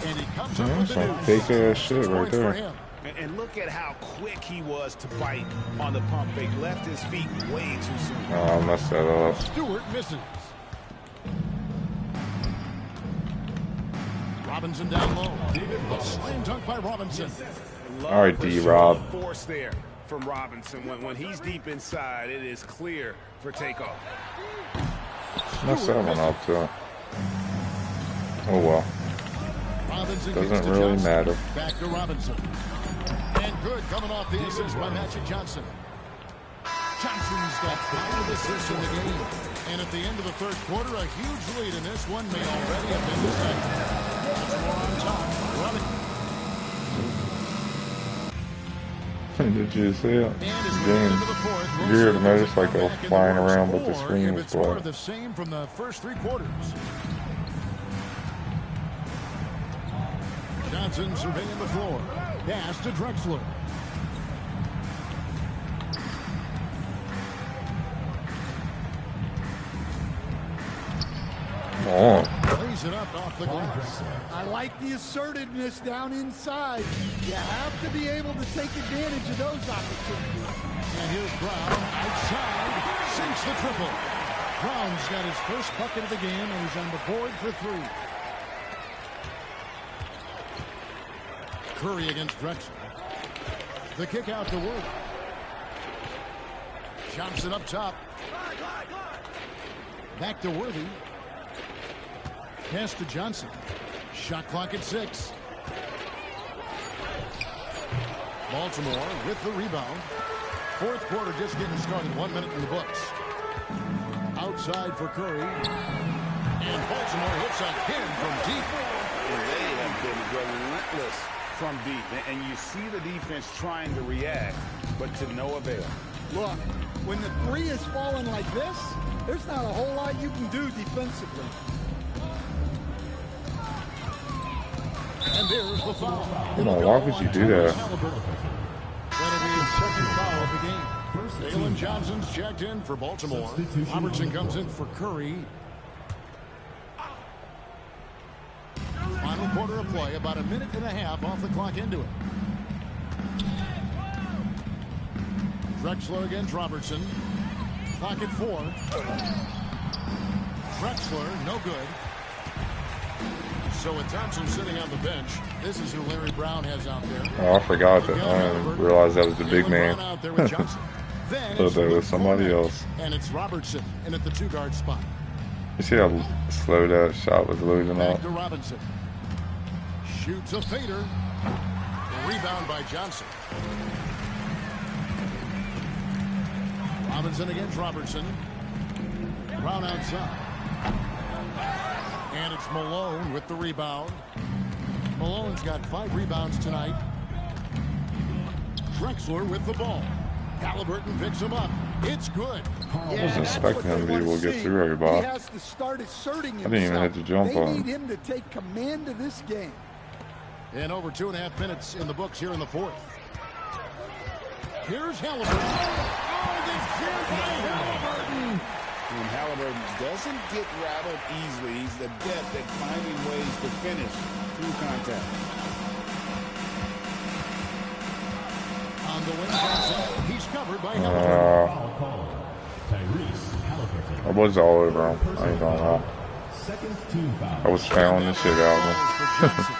And he comes up with the Some news. fake ass shit right Points for there. him. And look at how quick he was to bite on the pump fake. Left his feet way too soon. Oh, I messed that up. Stewart misses. Robinson down low. A slam dunk by Robinson. All right, D-Rob. Force there from Robinson. When he's deep inside, it is clear for takeoff. Mess that one up, too. Oh, well. Robinson Doesn't really matter. Back to Robinson. And good coming off the assist by Magic Johnson. Johnson's got 5 assists in the game. And at the end of the third quarter, a huge lead in this one may already have been decided. That's more on top. Did you see it? James, you hear the motorcycle flying around, but the screen was black. The same from the first 3 quarters. Johnson surveying the floor. Pass to Drexler. Oh. Plays it up off the glass. I like the assertiveness down inside. You have to be able to take advantage of those opportunities. And here's Brown outside. Sinks the triple. Brown's got his first bucket of the game, and he's on the board for 3. Curry against Drexler. The kick out to Wood. Johnson up top. Back to Worthy. Pass to Johnson. Shot clock at 6. Baltimore with the rebound. Fourth quarter just getting started. 1 minute in the books. Outside for Curry. And Baltimore hits a pin from deep. And they have been relentless from deep. And you see the defense trying to react, but to no avail. Look, when the 3 is falling like this, there's not a whole lot you can do defensively. And there's the foul. Come on, why would you do that? That'll be his second foul of the game. Jalen Johnson's checked in for Baltimore. Robertson comes in for Curry. Final quarter of play, about a minute and a half off the clock into it. Drexler against Robertson. Clock at 4. Drexler, no good. So with Thompson sitting on the bench, this is who Larry Brown has out there. Oh, I forgot that. I didn't realize that was the big man. Out there with Johnson. Thought that was somebody else. And it's Robertson in at the 2-guard spot. You see how slow that shot was losing Back up? to Robinson. Shoots a fader. Rebound by Johnson. Robinson against Robertson. Brown outside. And it's Malone with the rebound. Malone's got 5 rebounds tonight. Drexler with the ball. Halliburton picks him up. It's good. I wasn't expecting him to be able to get through everybody. He has to start asserting himself. I didn't even have to jump they on need him. him to take command of this game. And over 2.5 minutes in the books here in the fourth. Here's Halliburton. Oh, this jam by Halliburton. And Halliburton doesn't get rattled easily. He's adept at finding ways to finish through contact. On the wing pass, he's covered by Halliburton. I was all over him. I ain't gonna lie. I was fouling the shit out of him.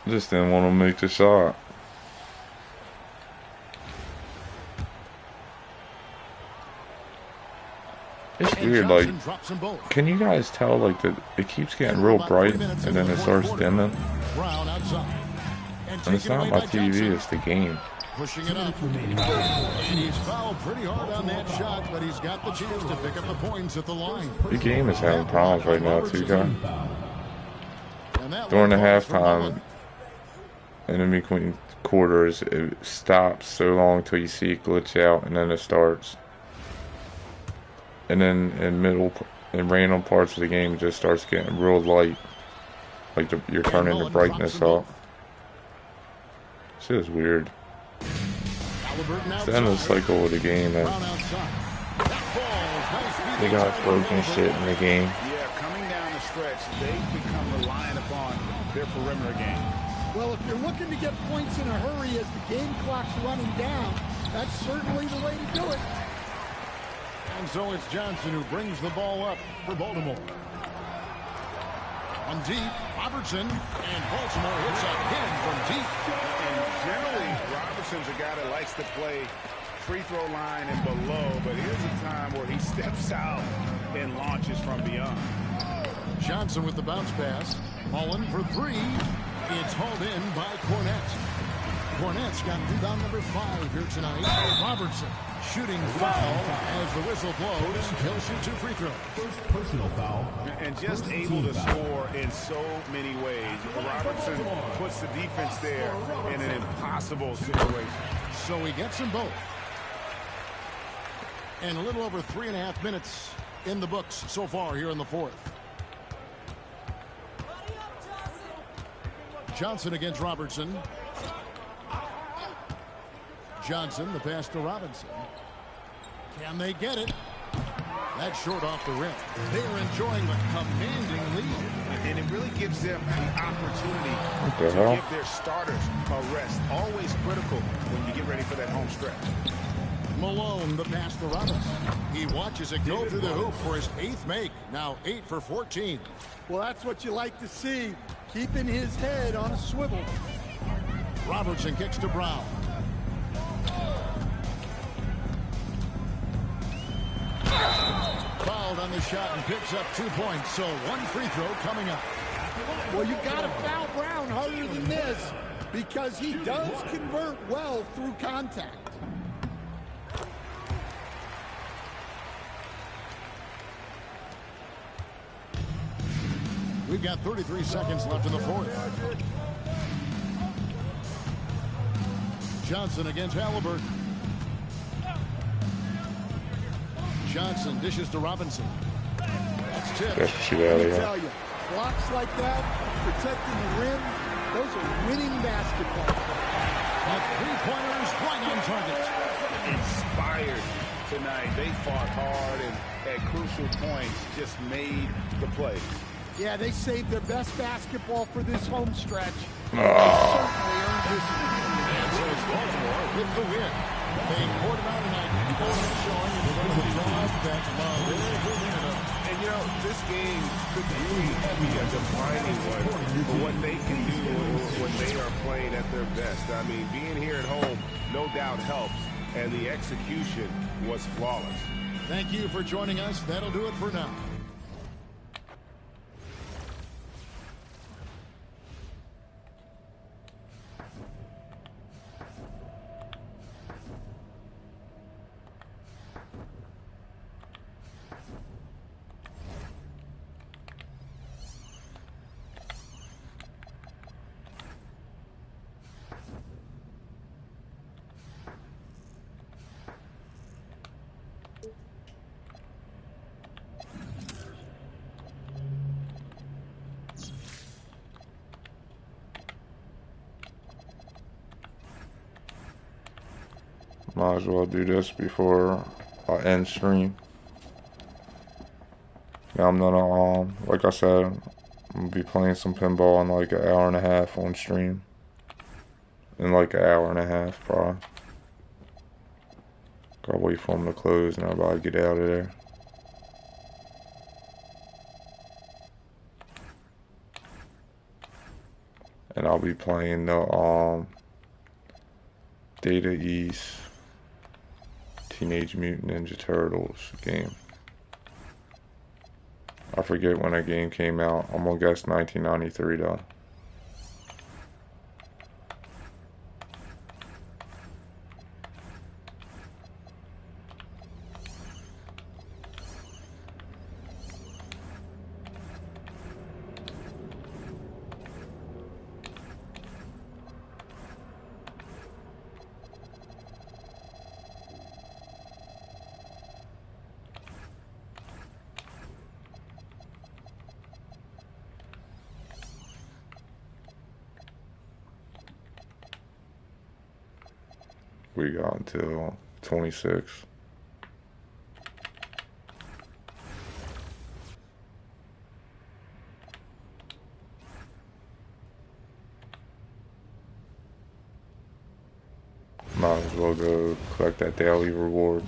Just didn't want to make the shot. It's weird, like, can you guys tell, like, that it keeps getting real bright and then it starts dimming? And it's not my TV, it's the game. Pushing it up. And he's fouled pretty hard on that shot, but he's got the chance to pick up the points at the line. The game is having problems right now, too, guys. During the halftime, and in between quarters, it stops so long till you see it glitch out, and then it starts. And then in random parts of the game, it just starts getting real light. Like you're turning the brightness up. Shit is weird. It's the end of the cycle of the game, and they got broken shit in the game. Yeah, coming down the stretch, they've become reliant upon their perimeter game. Well, if you're looking to get points in a hurry as the game clock's running down, that's certainly the way to do it. And so it's Johnson who brings the ball up for Baltimore. On deep, Robertson, and Baltimore hits again from deep. And generally, Robertson's a guy that likes to play free throw line and below, but here's a time where he steps out and launches from beyond. Johnson with the bounce pass. Mullen for three. It's hauled in by Cornette. Cornette's got rebound number 5 here tonight. Robertson shooting foul as the whistle blows. He'll shoot 2 free throws. First personal foul. And just able to score in so many ways. Robertson puts the defense there in an impossible situation. So he gets them both. And a little over 3.5 minutes in the books so far here in the fourth. Johnson against Robertson. Johnson, the pass to Robinson. Can they get it? That's short off the rim. They're enjoying the commanding lead. And it really gives them the opportunity to give their starters a rest. Always critical when you get ready for that home stretch. Malone, the pass to Robinson. He watches it go through the hoop for his 8th make. Now 8 for 14. Well, that's what you like to see. Keeping his head on a swivel. Robertson kicks to Brown. Fouled on the shot and picks up 2 points. So 1 free throw coming up. Well, you got to foul Brown harder than this because he does convert well through contact. We've got 33 seconds left in the fourth. Johnson against Halliburton. Johnson dishes to Robinson. That's tipped. Get shit out of Let me here. tell you, blocks like that, protecting the rim, those are winning basketball. And 3-pointers right on target. Inspired tonight. They fought hard and at crucial points just made the plays. Yeah, they saved their best basketball for this home stretch. And so it's Baltimore with the win. They poured it out tonight. Showing in front of the drive that And you know, this game could really be a defining one for what they can do when they are playing at their best. I mean, being here at home no doubt helps, and the execution was flawless. Thank you for joining us. That'll do it for now. Might as well do this before I end stream. Yeah, I'm gonna, like I said, I'm gonna be playing some pinball in like 1.5 hours on stream. In like 1.5 hours, probably. Gotta wait for them to close and everybody get out of there. And I'll be playing the, Data East Teenage Mutant Ninja Turtles game. I forget when that game came out. I'm gonna guess 1993 though. We got until 26. Might as well go collect that daily reward.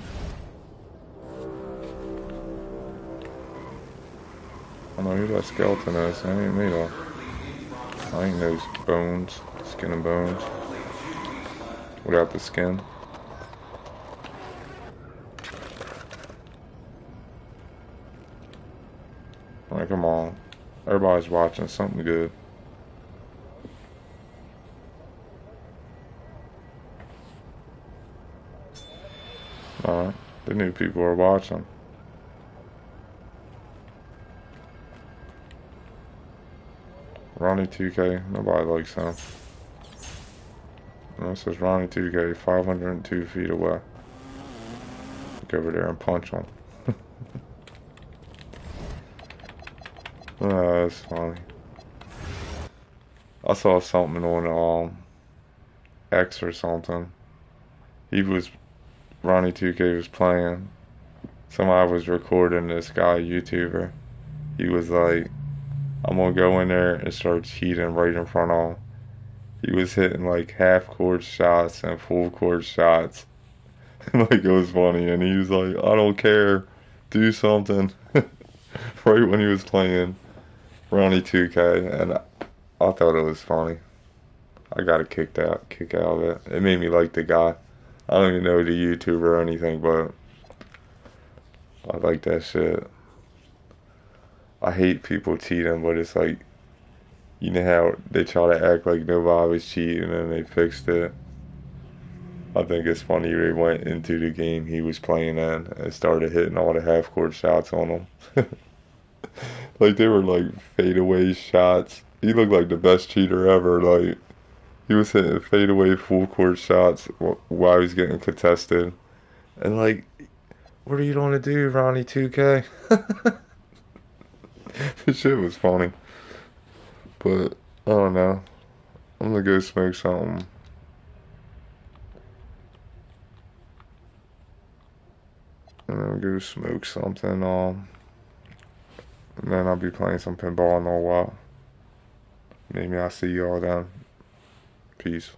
I don't know who that skeleton is. That ain't me though. I ain't those bones, skin and bones. Without the skin. Alright, come on. Everybody's watching something good. Alright, the new people are watching. Ronnie 2K, nobody likes him. And this is Ronnie 2K, 502 feet away. Go over there and punch him. Oh, that's funny. I saw something on X or something. Ronnie 2K was playing. Somebody was recording this guy, YouTuber. He was like, I'm gonna go in there and start cheating right in front of him. He was hitting like half court shots and full court shots. Like it was funny, and he was like, I don't care, do something. Right when he was playing Ronnie 2K, and I thought it was funny. I got a kick out of it. It made me like the guy. I don't even know the YouTuber or anything, but I like that shit. I hate people cheating, but it's like, you know how they try to act like nobody was cheating and they fixed it. I think it's funny they went into the game he was playing in and started hitting all the half-court shots on him. Like they were like fadeaway shots. He looked like the best cheater ever. Like he was hitting fadeaway full-court shots while he was getting contested. And like, what are you going to do, Ronnie 2K? This shit was funny. But, I don't know. I'm gonna go smoke something. And then go smoke something. And then I'll be playing some pinball in a while. Maybe I'll see y'all then. Peace.